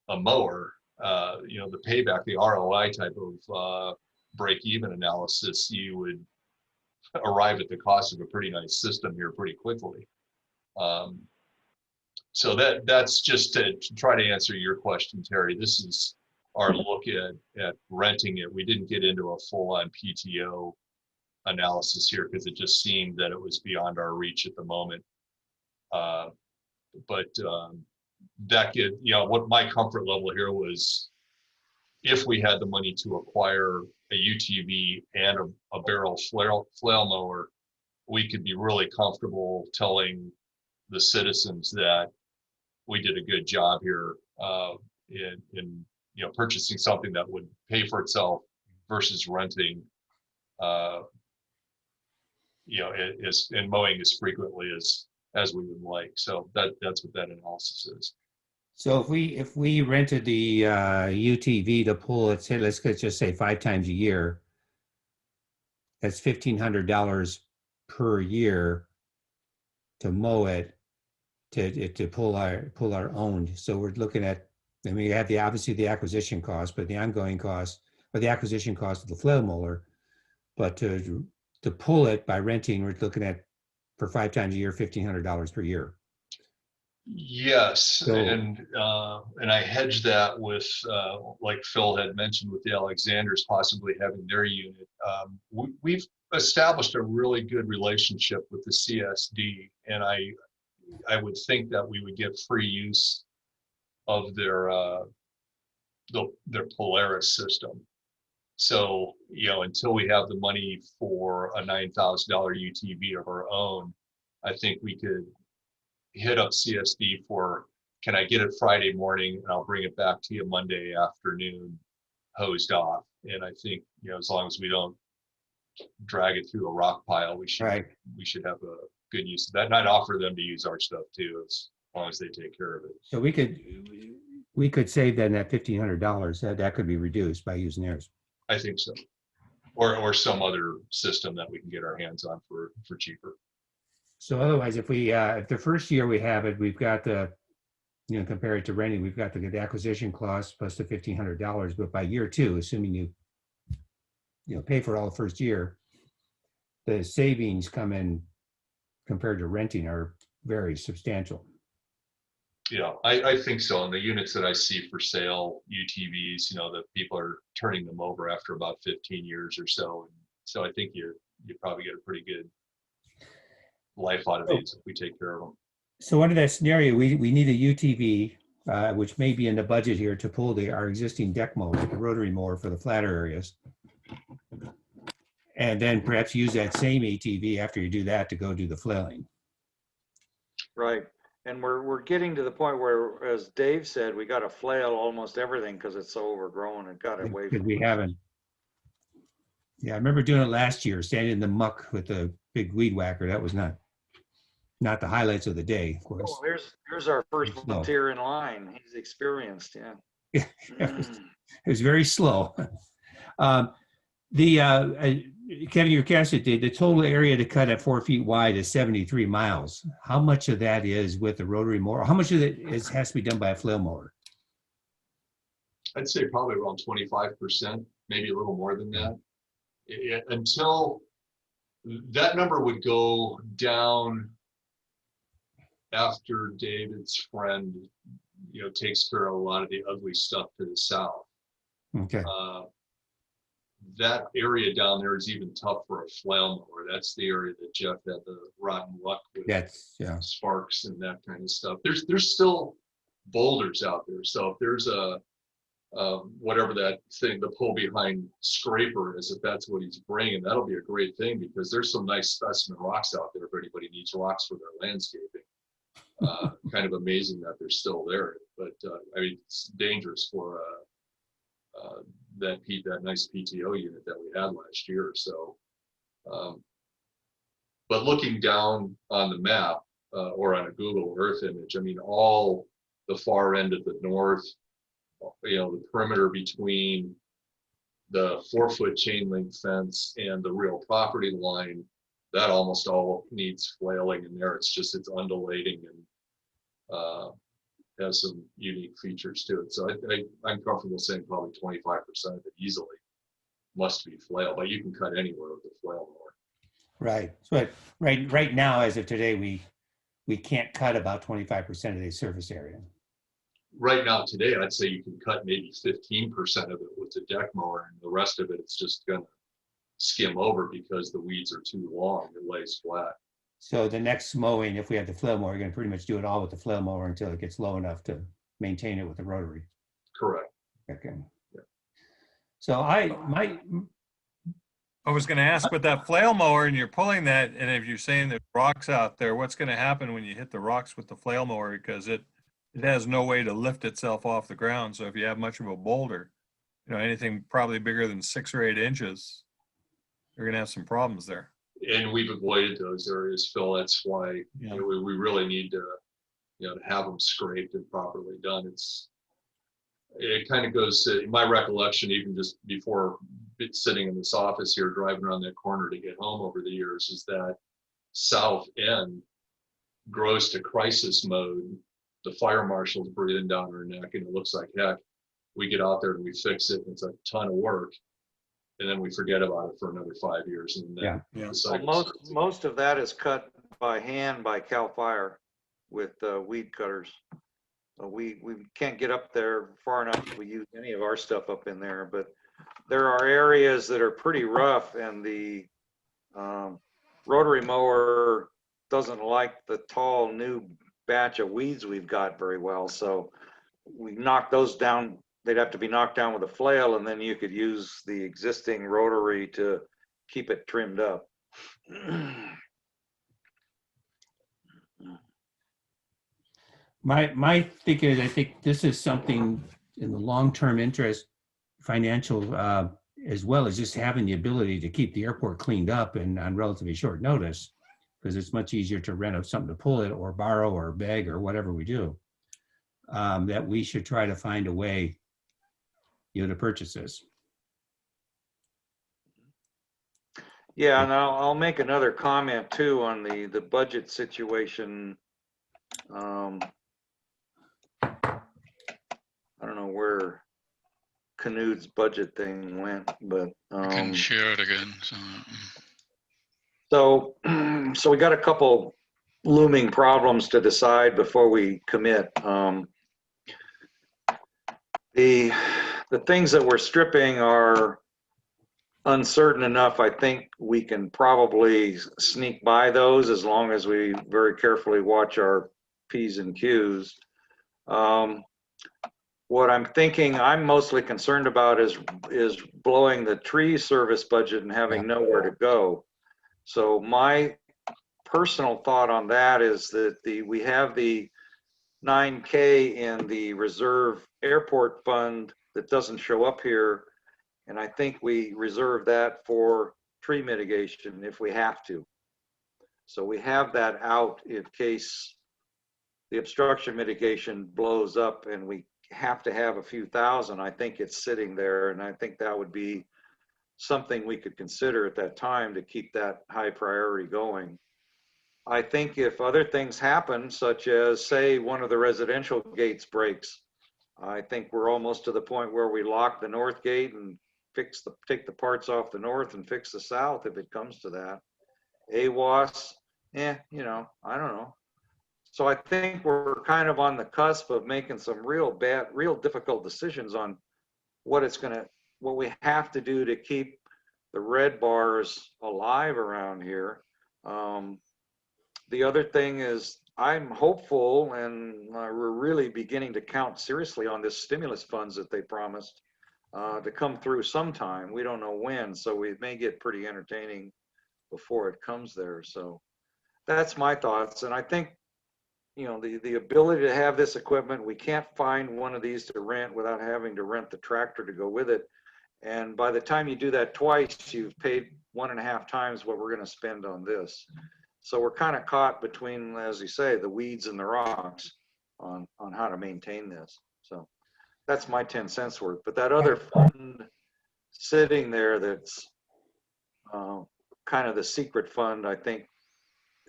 a mower, the payback, the ROI type of break-even analysis, you would arrive at the cost of a pretty nice system here pretty quickly. So that's just to try to answer your question, Terry. This is our look at renting it. We didn't get into a full-on PTO analysis here because it just seemed that it was beyond our reach at the moment. That get, what my comfort level here was, if we had the money to acquire a UTV and a barrel flail mower, we could be really comfortable telling the citizens that we did a good job here in purchasing something that would pay for itself versus renting, and mowing as frequently as we would like. So that's what that analysis is. So if we rented the UTV to pull, let's just say 5 times a year, that's $1,500 per year to mow it, to pull our own. So we're looking at, you have obviously the acquisition cost, but the ongoing cost, or the acquisition cost of the flail mower, but to pull it by renting, we're looking at, for 5 times a year, $1,500 per year. Yes, So- and I hedged that with, like Phil had mentioned, with the Alexanders possibly having their unit. We've established a really good relationship with the CSD, and I would think that we would get free use of their Polaris system. So, until we have the money for a $9,000 UTV of our own, I think we could hit up CSD for, can I get it Friday morning and I'll bring it back to you Monday afternoon, hosed off. And I think, as long as we don't drag it through a rock pile, we should have a good use of that. And I'd offer them to use our stuff too, as long as they take care of it. So we could save then that $1,500. That could be reduced by using theirs. I think so. Or some other system that we can get our hands on for cheaper. So otherwise, if the first year we have it, we've got compare it to renting, we've got the acquisition cost plus the $1,500. But by year 2, assuming you pay for all the first year, the savings come in compared to renting are very substantial. Yeah, I think so. And the units that I see for sale, UTVs, that people are turning them over after about 15 years or so. And so I think you probably get a pretty good life out of these if we take care of them. So under that scenario, we need a UTV, which may be in the budget here, to pull our existing deck mower, the rotary mower for the flatter areas. And then perhaps use that same ATV after you do that to go do the flailing. Right. And we're getting to the point where, as Dave said, we got to flail almost everything because it's so overgrown and got away Because from we us. haven't. Yeah, I remember doing it last year, standing in the muck with the big weed whacker. That was not the highlights of the day, of course. Oh, here's our first Slow. volunteer in line. He's experienced, yeah. It was very slow. Kevin, your candidate, the total area to cut at 4 feet wide is 73 miles. How much of that is with the rotary mower? How much of it has to be done by a flail mower? I'd say probably around 25%, maybe a little more than that. Until that number would go down after David's friend, takes care of a lot of the ugly stuff to the south. Okay. That area down there is even tough for a flail mower. That's the area that Jeff had the rotten luck with. That's, yeah. Sparks and that kind of stuff. There's still boulders out there. So if there's a whatever that thing, the pull behind scraper is, if that's what he's bringing, that'll be a great thing, because there's some nice specimen rocks out there if anybody needs rocks for their landscaping. Kind of amazing that they're still there, but it's dangerous for that nice PTO unit that we had last year. So, but looking down on the map or on a Google Earth image, all the far end of the north, the perimeter between the 4-foot chain link fence and the real property line, that almost all needs flailing in there. It's undulating and has some unique features to it. So I'm comfortable saying probably 25% of it easily must be flail, but you can cut anywhere with the flail mower. Right. So right now, as of today, we can't cut about 25% of the surface area. Right now, today, I'd say you can cut maybe 15% of it with the deck mower, and the rest of it, it's just gonna skim over because the weeds are too long. It lays flat. So the next mowing, if we have the flail mower, we're going to pretty much do it all with the flail mower until it gets low enough to maintain it with the rotary. Correct. Okay. Yeah. So I was going to ask, with that flail mower and you're pulling that, and if you're saying there's rocks out there, what's going to happen when you hit the rocks with the flail mower? Because it has no way to lift itself off the ground. So if you have much of a boulder, anything probably bigger than 6 or 8 inches, you're going to have some problems there. And we've avoided those areas, Phil. That's why we really need to, to have them scraped and properly done. It kind of goes to my recollection, even just before sitting in this office here, driving around that corner to get home over the years, is that south end grows to crisis mode. The fire marshal's breathing down our neck, and it looks like heck. We get out there and we fix it, and it's a ton of work. And then we forget about it for another 5 years. And then Well, most of that is cut by hand by CAL FIRE. with weed cutters. We can't get up there far enough if we use any of our stuff up in there, but there are areas that are pretty rough, and the rotary mower doesn't like the tall new batch of weeds we've got very well. So we knock those down. They'd have to be knocked down with a flail, and then you could use the existing rotary to keep it trimmed up. My thinking is, I think this is something in the long-term interest, financial, as well as just having the ability to keep the airport cleaned up and on relatively short notice, because it's much easier to rent something to pull it or borrow or beg or whatever we do. That we should try to find a way, to purchase this. Yeah, and I'll make another comment too on the budget situation. I don't know where Canut's budget thing went, but I can share it again. so we got a couple looming problems to decide before we commit. The things that we're stripping are uncertain enough. I think we can probably sneak by those as long as we very carefully watch our P's and Q's. What I'm thinking I'm mostly concerned about is blowing the tree service budget and having nowhere to go. So my personal thought on that is that we have the 9K in the reserve airport fund that doesn't show up here, and I think we reserve that for tree mitigation if we have to. So we have that out in case the obstruction mitigation blows up and we have to have a few thousand. I think it's sitting there, and I think that would be something we could consider at that time to keep that high priority going. I think if other things happen, such as say one of the residential gates breaks, I think we're almost to the point where we lock the north gate and take the parts off the north and fix the south if it comes to that. AWAS, I don't know. So I think we're kind of on the cusp of making some real difficult decisions on what we have to do to keep the red bars alive around here. The other thing is I'm hopeful, and we're really beginning to count seriously on this stimulus funds that they promised to come through sometime. We don't know when, so we may get pretty entertaining before it comes there. So that's my thoughts. And I think, the ability to have this equipment, we can't find one of these to rent without having to rent the tractor to go with it. And by the time you do that twice, you've paid 1.5 times what we're going to spend on this. So we're kind of caught between, as you say, the weeds and the rocks on how to maintain this. So that's my 10 cents worth. But that other fund sitting there, that's kind of the secret fund, I think,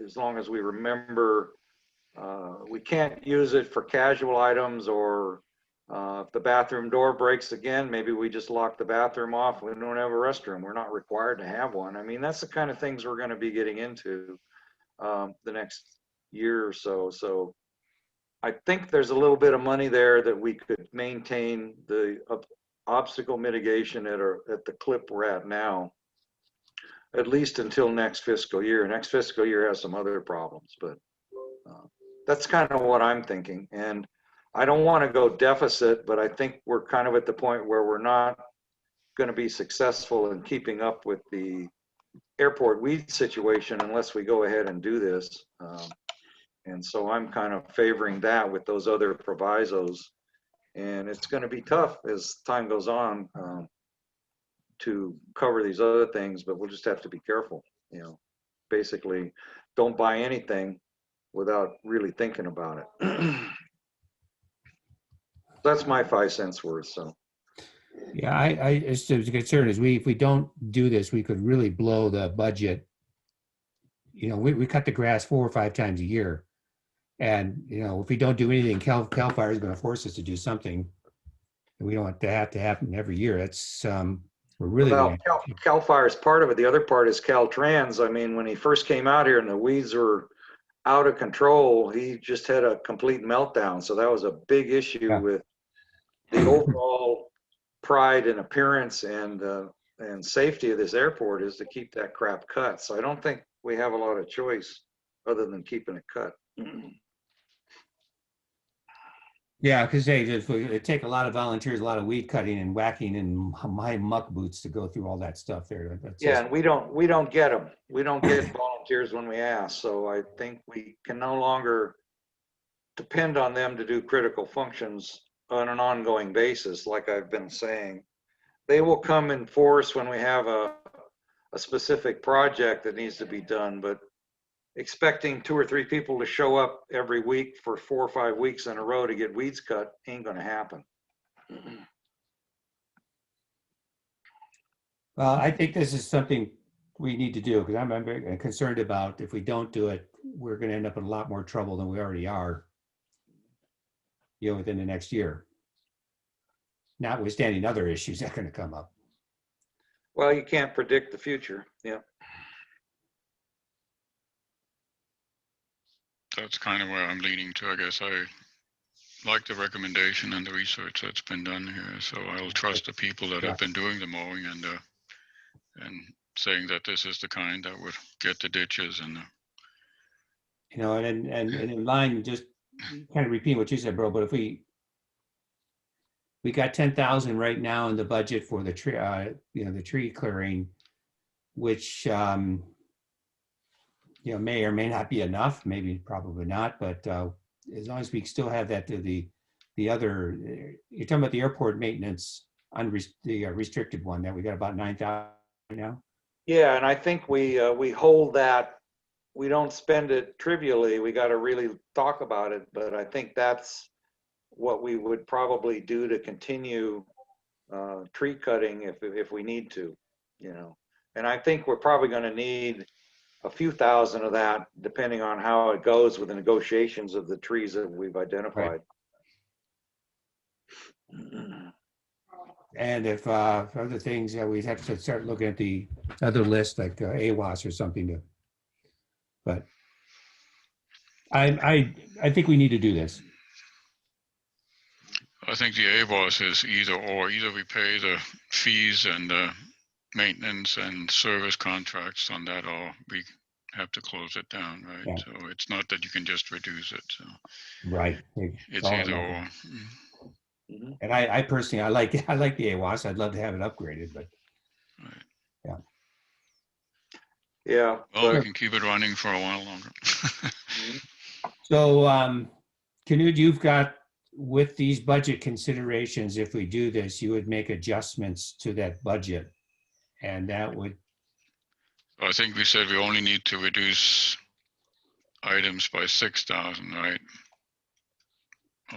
as long as we remember, we can't use it for casual items, or if the bathroom door breaks again, maybe we just lock the bathroom off. We don't have a restroom. We're not required to have one. I mean, that's the kind of things we're going to be getting into the next year or so. So I think there's a little bit of money there that we could maintain the obstacle mitigation at the clip we're at now, at least until next fiscal year. Next fiscal year has some other problems, but that's kind of what I'm thinking. And I don't want to go deficit, but I think we're kind of at the point where we're not going to be successful in keeping up with the airport weed situation unless we go ahead and do this. And so I'm kind of favoring that with those other provisos. And it's going to be tough as time goes on to cover these other things, but we'll just have to be careful. Basically, don't buy anything without really thinking about it. That's my 5 cents worth. So Yeah, I just was concerned is if we don't do this, we could really blow the budget. We cut the grass 4 or 5 times a year, and if we don't do anything, Cal Fire is going to force us to do something, and we don't want that to happen every year. That's we're really Cal Fire is part of it. The other part is Caltrans. I mean, when he first came out here and the weeds were out of control. He just had a complete meltdown. So that was a big issue Yeah. with the overall pride and appearance and safety of this airport is to keep that crap cut. So I don't think we have a lot of choice other than keeping it cut. Yeah, because it take a lot of volunteers, a lot of weed cutting and whacking and high muck boots to go through all that stuff there. That's Yeah, just- and we don't get them. We don't get volunteers when we ask. So I think we can no longer depend on them to do critical functions on an ongoing basis, like I've been saying. They will come in force when we have a specific project that needs to be done, but expecting 2 or 3 people to show up every week for 4 or 5 weeks in a row to get weeds cut ain't gonna happen. Well, I think this is something we need to do because I'm very concerned about if we don't do it, we're going to end up in a lot more trouble than we already are, within the next year. Notwithstanding other issues that are going to come up. Well, you can't predict the future. Yeah. That's kind of where I'm leaning to. I guess I like the recommendation and the research that's been done here. So I'll trust the people that have been doing the mowing and saying that this is the kind that would get the ditches and and in line, just kind of repeating what you said, bro. But if we got 10,000 right now in the budget for the tree, the tree clearing, which may or may not be enough. Maybe probably not. But as long as we still have that to the other, you're talking about the airport maintenance, the restricted one that we got about 9,000 right now. Yeah, and I think we hold that. We don't spend it trivially. We got to really talk about it. But I think that's what we would probably do to continue tree cutting if we need to, And I think we're probably going to need a few thousand of that, depending on how it goes with the negotiations of the trees that we've identified. Right. And if other things, we'd have to start looking at the other list, like AWAS or something. But I think we need to do this. I think the AWAS is either or. Either we pay the fees and the maintenance and service contracts on that, or we have to close it down, right? Yeah. So it's not that you can just reduce it. So Right. it's either or. And I personally, I like the AWAS. I'd love to have it upgraded, but right. Yeah. Yeah. Well, we can keep it running for a while longer. So, Knut, you've got, with these budget considerations, if we do this, you would make adjustments to that budget, and that would. I think we said we only need to reduce items by 6,000, right?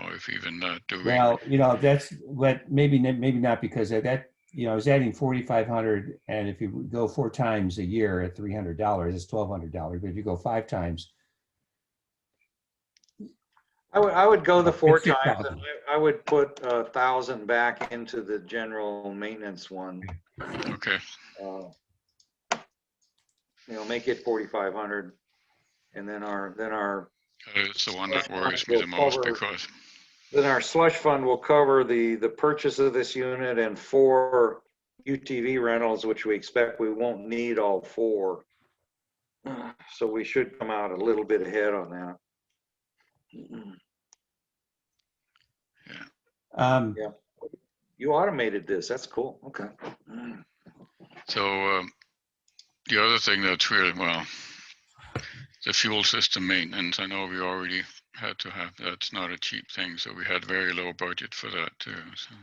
Or if even that, do we? Well, that's what maybe not, because that I was adding 4,500, and if you go 4 times a year at $300, it's $1,200. But if you go 5 times, I would go the 4 times. 6,000. I would put 1,000 back into the general maintenance one. Okay. Make it 4,500, and then our. It's the one that worries me the most, because then our slush fund will cover the purchase of this unit and 4 UTV rentals, which we expect we won't need all 4. So we should come out a little bit ahead on that. Yeah. You automated this. That's cool. Okay. So the other thing that's really, the fuel system maintenance, I know we already had to have, that's not a cheap thing. So we had very low budget for that too. So.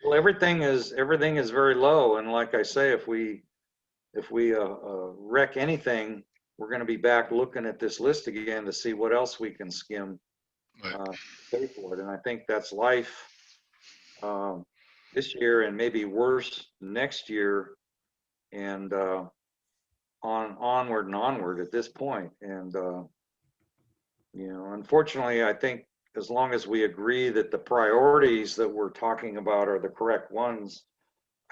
Well, everything is very low. And like I say, if we wreck anything, we're going to be back looking at this list again to see what else we can skim, pay for it. And I think that's life this year, and maybe worse next year, and onward and onward at this point. And unfortunately, I think as long as we agree that the priorities that we're talking about are the correct ones,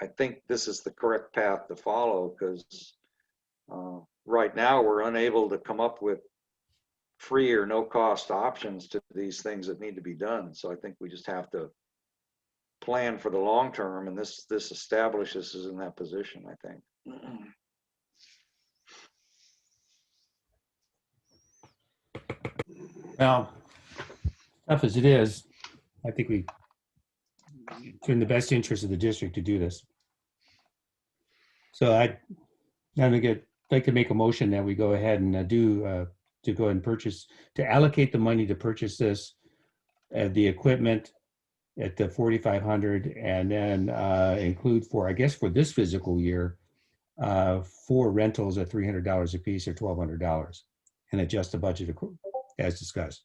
I think this is the correct path to follow, because right now we're unable to come up with free or no cost options to these things that need to be done. So I think we just have to plan for the long term, and this establishes us in that position, I think. Well, tough as it is, I think it's in the best interest of the district to do this. So I'd like to make a motion that we go ahead and to go and to allocate the money to purchase this, the equipment at the 4,500, and then include for this physical year, 4 rentals at $300 a piece or $1,200, and adjust the budget as discussed.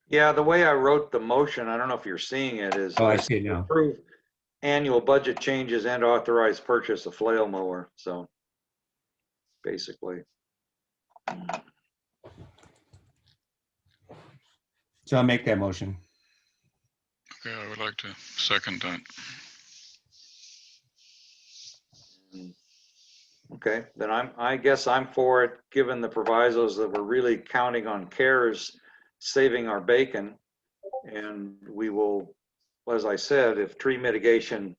Yeah, the way I wrote the motion, I don't know if you're seeing it, is Oh, I see it now. approve annual budget changes and authorize purchase of flail mower. So basically. So I'll make that motion. Okay, I would like to second that. Okay, then I guess I'm for it, given the provisos that we're really counting on CARES saving our bacon. And we will, as I said, if tree mitigation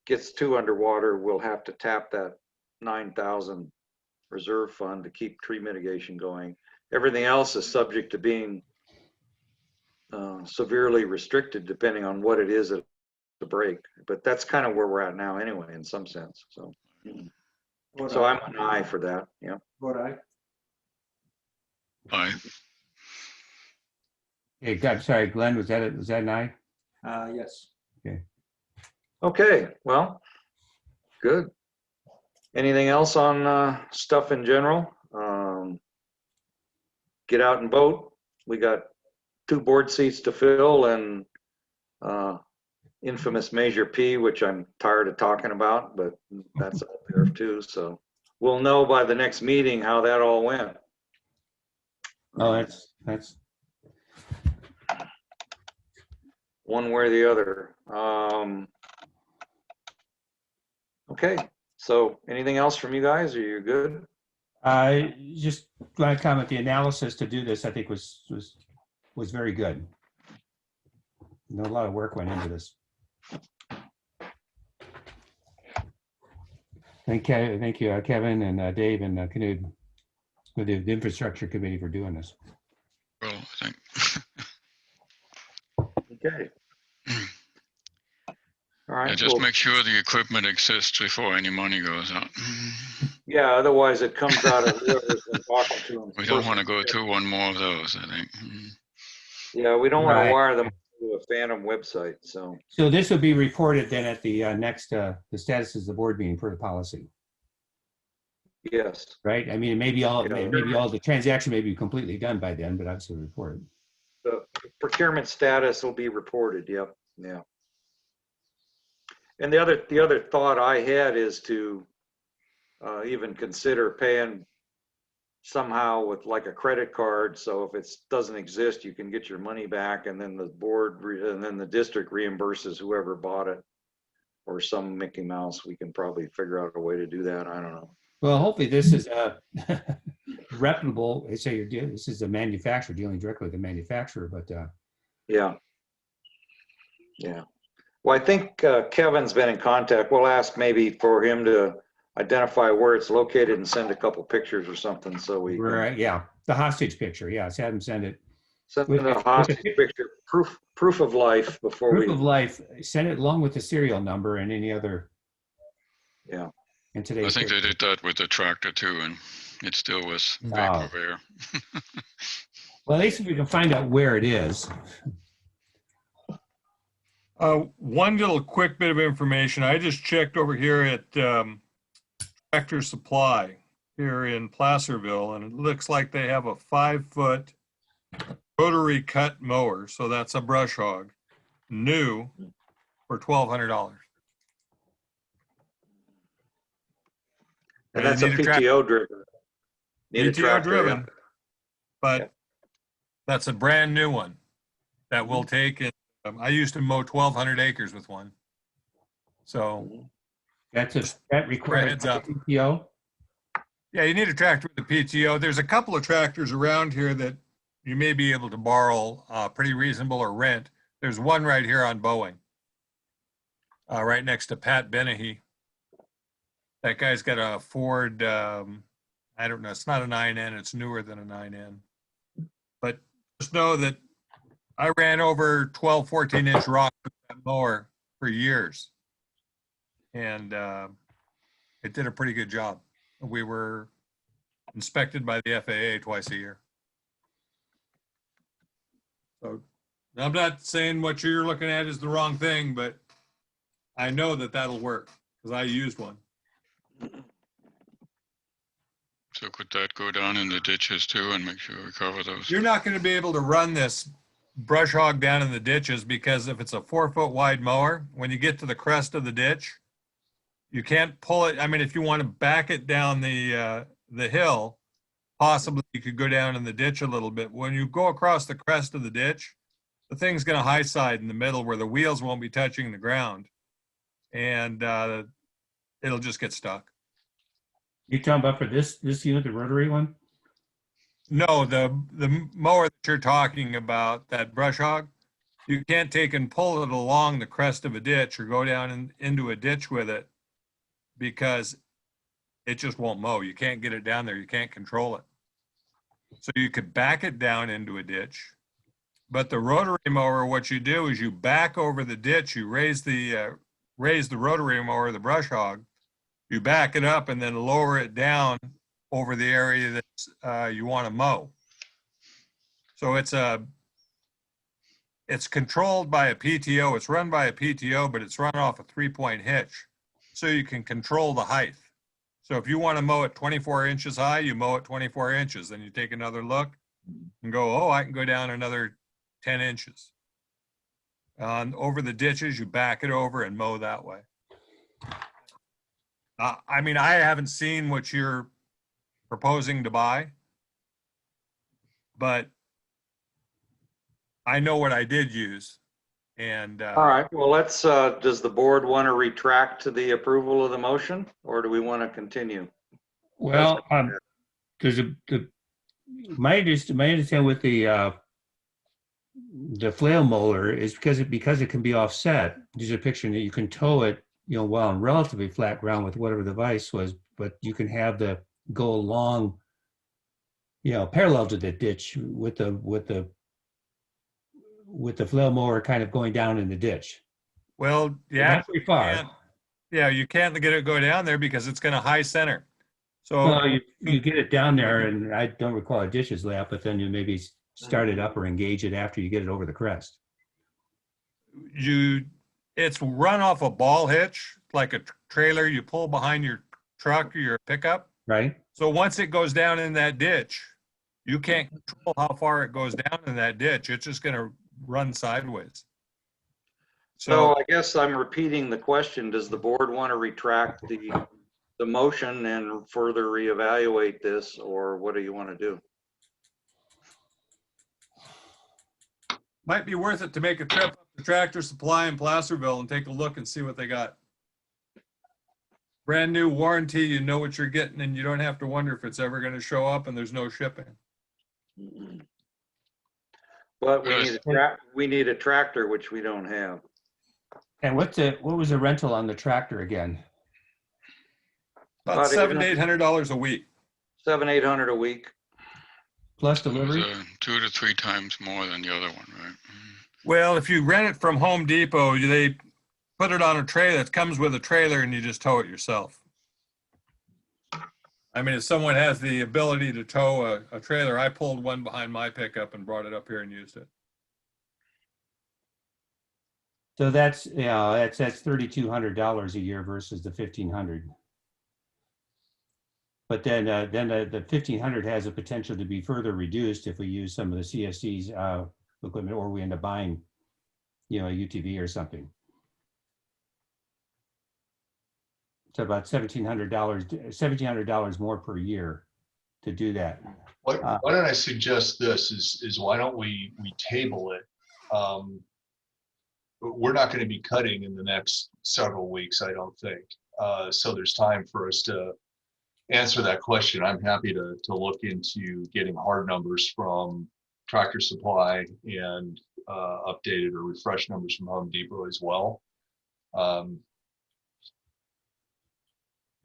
gets too underwater, we'll have to tap that 9,000 reserve fund to keep tree mitigation going. Everything else is subject to being severely restricted depending on what it is at the break. But that's kind of where we're at now anyway, in some sense. So, so I'm an aye for that. Yeah. Vote aye. Aye. Hey, God, sorry, Glenn, was that an aye? Yes. Okay, well, good. Anything else on stuff in general? Get out and vote. We got 2 board seats to fill, and infamous Measure P, which I'm tired of talking about, but that's up there too. So we'll know by the next meeting how that all went. Oh, that's One way or the other. Okay, so anything else from you guys? Are you good? I just want to comment, the analysis to do this, I think was very good. You know, a lot of work went into this. Thank you, Kevin and Dave and Knud, with the infrastructure committee for doing this. Well, I think. Okay. All right. Yeah, just well, make sure the equipment exists before any money goes out. yeah, otherwise it comes out of whoever's been talking to them. We don't want to go through one more of those, I think. Yeah, we don't want Right. to wire them to a phantom website. So So this will be reported then at the next, the status of the board meeting for the policy, yes. right? I mean, maybe all Yeah. the transaction may be completely done by then, but obviously reported. The procurement status will be reported. Yep. Yeah. And the other thought I had is to even consider paying somehow with like a credit card. So if it doesn't exist, you can get your money back, and then the board and then the district reimburses whoever bought it, or some Mickey Mouse. We can probably figure out a way to do that. I don't know. Well, hopefully this is reputable. They say this is a manufacturer dealing directly with the manufacturer, but Yeah. Yeah. Well, I think Kevin's been in contact. We'll ask maybe for him to identify where it's located and send a couple pictures or something, so we right, yeah, the hostage picture, yeah, have them send it. send With- a hostage picture, proof of life before Proof we. of life, send it along with the serial number and any other. Yeah. In I today's. think they did that with the tractor too, and it still was Oh. vaporware. Well, at least if we can find out where it is. One little quick bit of information. I just checked over here at Tractor Supply here in Placerville, and it looks like they have a 5-foot rotary cut mower. So that's a brush hog, new, for $1,200. And that's a PTO driven. Need a PTO tractor, driven, yeah. but Yeah. that's a brand new one that will take it. I used to mow 1,200 acres with one. So That requires Heads up. PTO. yeah, you need a tractor with a PTO. There's a couple of tractors around here that you may be able to borrow pretty reasonable or rent. There's one right here on Boeing, right next to Pat Benahy. That guy's got a Ford, I don't know, it's not a 9N, it's newer than a 9N. But just know that I ran over 12, 14-inch rock with that mower for years. And it did a pretty good job. We were inspected by the FAA twice a year. So I'm not saying what you're looking at is the wrong thing, but I know that that'll work because I used one. So could that go down in the ditches too and make sure we cover those? You're not going to be able to run this brush hog down in the ditches because if it's a 4-foot wide mower, when you get to the crest of the ditch, you can't pull it. I mean, if you want to back it down the hill, possibly you could go down in the ditch a little bit. When you go across the crest of the ditch, the thing's going to high side in the middle where the wheels won't be touching the ground, and it'll just get stuck. You talking about for this unit, the rotary one? No, the mower that you're talking about, that brush hog, you can't take and pull it along the crest of a ditch or go down into a ditch with it because it just won't mow. You can't get it down there. You can't control it. So you could back it down into a ditch. But the rotary mower, what you do is you back over the ditch, you raise the rotary mower, the brush hog, you back it up and then lower it down over the area that you want to mow. So it's controlled by a PTO. It's run by a PTO, but it's run off a 3-point hitch. So you can control the height. So if you want to mow it 24 inches high, you mow it 24 inches. Then you take another look and go, oh, I can go down another 10 inches. Over the ditches, you back it over and mow that way. I mean, I haven't seen what you're proposing to buy, but I know what I did use. And All right, well, let's, does the board want to retract to the approval of the motion, or do we want to continue? Well, there's my understanding with the flail mower is because it can be offset. There's a picture that you can tow it, while on relatively flat ground with whatever the device was, but you can have go along, parallel to the ditch with the flail mower kind of going down in the ditch. well, yeah, Not very far. you can't get it go down there because it's going to high center. So Well, you get it down there, and I don't recall a ditches layout, but then you maybe start it up or engage it after you get it over the crest. it's run off a ball hitch, like a trailer you pull behind your truck or your pickup. Right? So once it goes down in that ditch, you can't control how far it goes down in that ditch. It's just going to run sideways. So I guess I'm repeating the question. Does the board want to retract the motion and further reevaluate this, or what do you want to do? Might be worth it to make a trip up to Tractor Supply in Placerville and take a look and see what they got. Brand new warranty, you know what you're getting, and you don't have to wonder if it's ever going to show up, and there's no shipping. But we need a tractor, which we don't have. And what was the rental on the tractor again? About $700 to $800 a week. $700-800 a week. Plus It was, delivery? 2 to 3 times more than the other one, right? Well, if you rent it from Home Depot, they put it on a trailer. It comes with a trailer, and you just tow it yourself. I mean, if someone has the ability to tow a trailer, I pulled one behind my pickup and brought it up here and used it. So that's $3,200 a year versus the $1,500. But then the $1,500 has a potential to be further reduced if we use some of the CSC's equipment, or we end up buying, a UTV or something. So about $1,700 more per year to do that. Why don't I suggest this is why don't we table it? We're not going to be cutting in the next several weeks, I don't think. So there's time for us to answer that question. I'm happy to look into getting hard numbers from Tractor Supply and updated or refreshed numbers from Home Depot as well.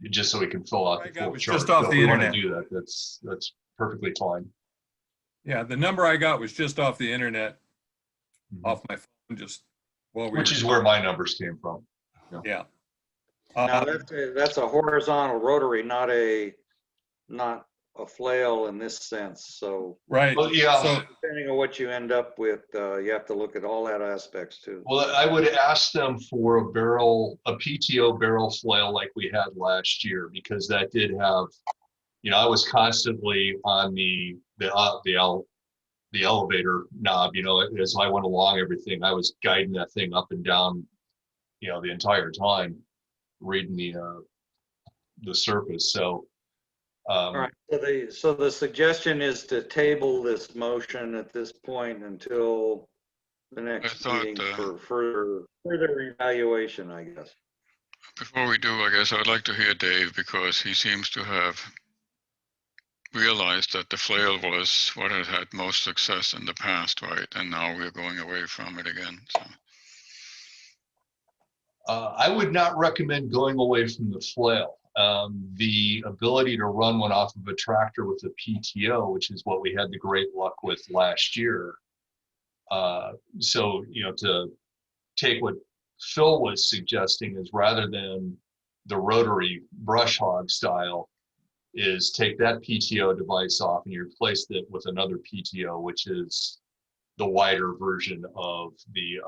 Just so we can fill out I the got full was chart. just off So if the we want to internet. do that, that's perfectly fine. Yeah, the number I got was just off the internet, Mhm. off my phone, just while we Which were is where talking. my numbers came from. Yeah. Now, that's a horizontal rotary, not a flail in this sense. So Right. Well, yeah. So, depending on what you end up with, you have to look at all that aspects too. Well, I would ask them for a PTO barrel flail like we had last year, because that did have, I was constantly on the elevator knob, as I went along everything, I was guiding that thing up and down, the entire time, reading the surface. So, All right, so the suggestion is to table this motion at this point until the next thought, meeting for further evaluation, I guess. before we do, I guess I'd like to hear Dave, because he seems to have realized that the flail was what had had most success in the past, right? And now we're going away from it again. So. I would not recommend going away from the flail. The ability to run one off of a tractor with a PTO, which is what we had the great luck with last year. So, to take what Phil was suggesting is, rather than the rotary brush hog style, is take that PTO device off and you replace it with another PTO, which is the wider version of the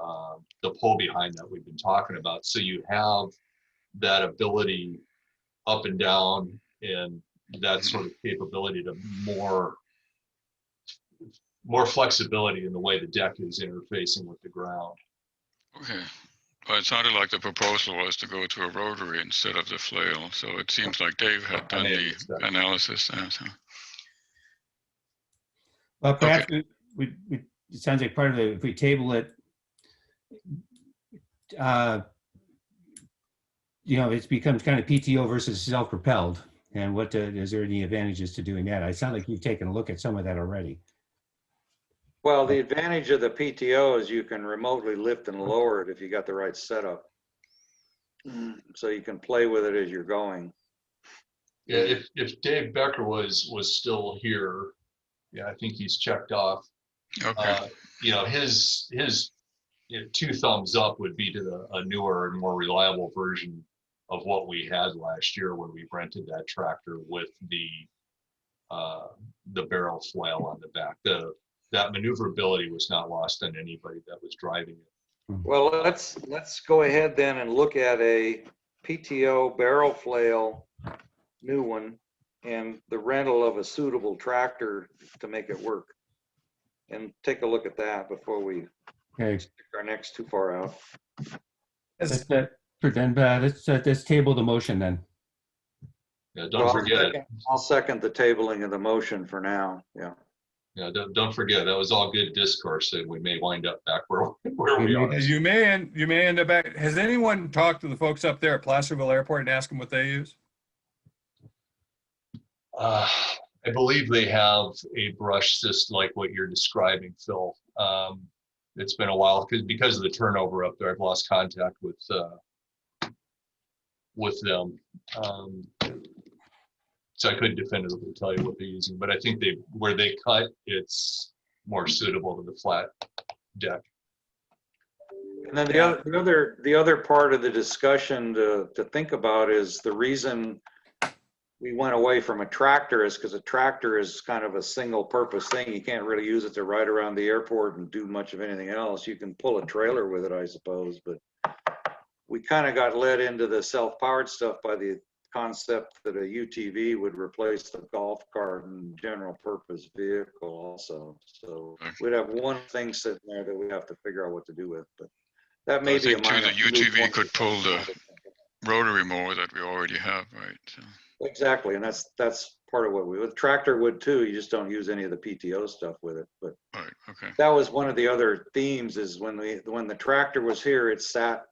pull behind that we've been talking about. So you have that ability up and down and that sort of capability to more flexibility in the way the deck is interfacing with the ground. Okay. Well, it sounded like the proposal was to go to a rotary instead of the flail. So it seems like Dave had done the analysis there. So. Well, perhaps it sounds like part of it, if we table it, it becomes kind of PTO versus self-propelled. And is there any advantages to doing that? I sound like you've taken a look at some of that already. Well, the advantage of the PTO is you can remotely lift and lower it if you got the right setup. So you can play with it as you're going. Yeah, if Dave Becker was still here, yeah, I think he's checked off. Okay. His two thumbs up would be to a newer and more reliable version of what we had last year when we rented that tractor with the barrel flail on the back. That maneuverability was not lost on anybody that was driving it. Well, let's go ahead then and look at a PTO barrel flail, new one, and the rental of a suitable tractor to make it work. And take a look at that before we stick our necks too far out. Let's table the motion then. Yeah, don't forget it. I'll second the tabling of the motion for now. Yeah. Yeah, don't forget, that was all good discourse, and we may wind up back where we are. you may end up back. Has anyone talked to the folks up there at Placerville Airport and asked them what they use? I believe they have a brush system like what you're describing, Phil. It's been a while because of the turnover up there. I've lost contact with them. So I couldn't definitively tell you what they're using, but I think where they cut, it's more suitable to the flat deck. And then the other part of the discussion to think about is the reason we went away from a tractor is because a tractor is kind of a single purpose thing. You can't really use it to ride around the airport and do much of anything else. You can pull a trailer with it, I suppose, but we kind of got led into the self-powered stuff by the concept that a UTV would replace the golf cart and general purpose vehicle also. So we'd have one thing sitting there that we have to figure out what to do with, but that may be a minor. The UTV could pull the rotary mower that we already have, right? So. Exactly, and that's part of what the tractor would too. You just don't use any of the PTO stuff with it. But right, okay. That was one of the other themes is when the tractor was here, it sat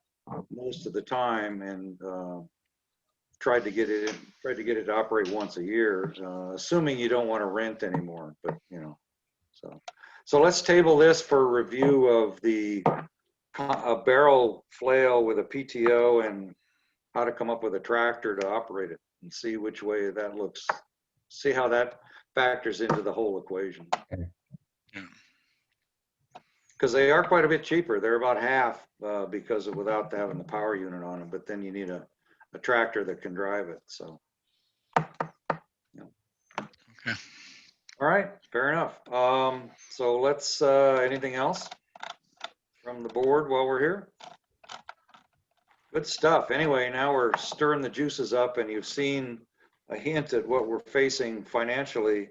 most of the time and tried to get it to operate once a year, assuming you don't want to rent anymore. But So let's table this for review of a barrel flail with a PTO and how to come up with a tractor to operate it and see which way that looks, see how that factors into the whole equation. Okay. Yeah. Because they are quite a bit cheaper. They're about half because of without having the power unit on them, but then you need a tractor that can drive it, so. Okay. All right, fair enough. So let's, anything else from the board while we're here? Good stuff. Anyway, now we're stirring the juices up and you've seen a hint at what we're facing financially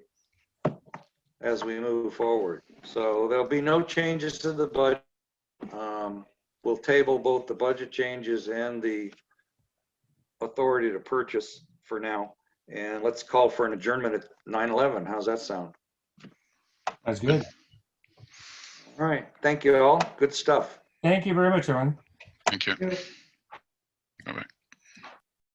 as we move forward. So there'll be no changes to the budget. We'll table both the budget changes and the authority to purchase for now. And let's call for an adjournment at 9:11. How's that sound? That's good. All right. Thank you all. Good stuff. Thank you very much, everyone. Thank you. Bye-bye.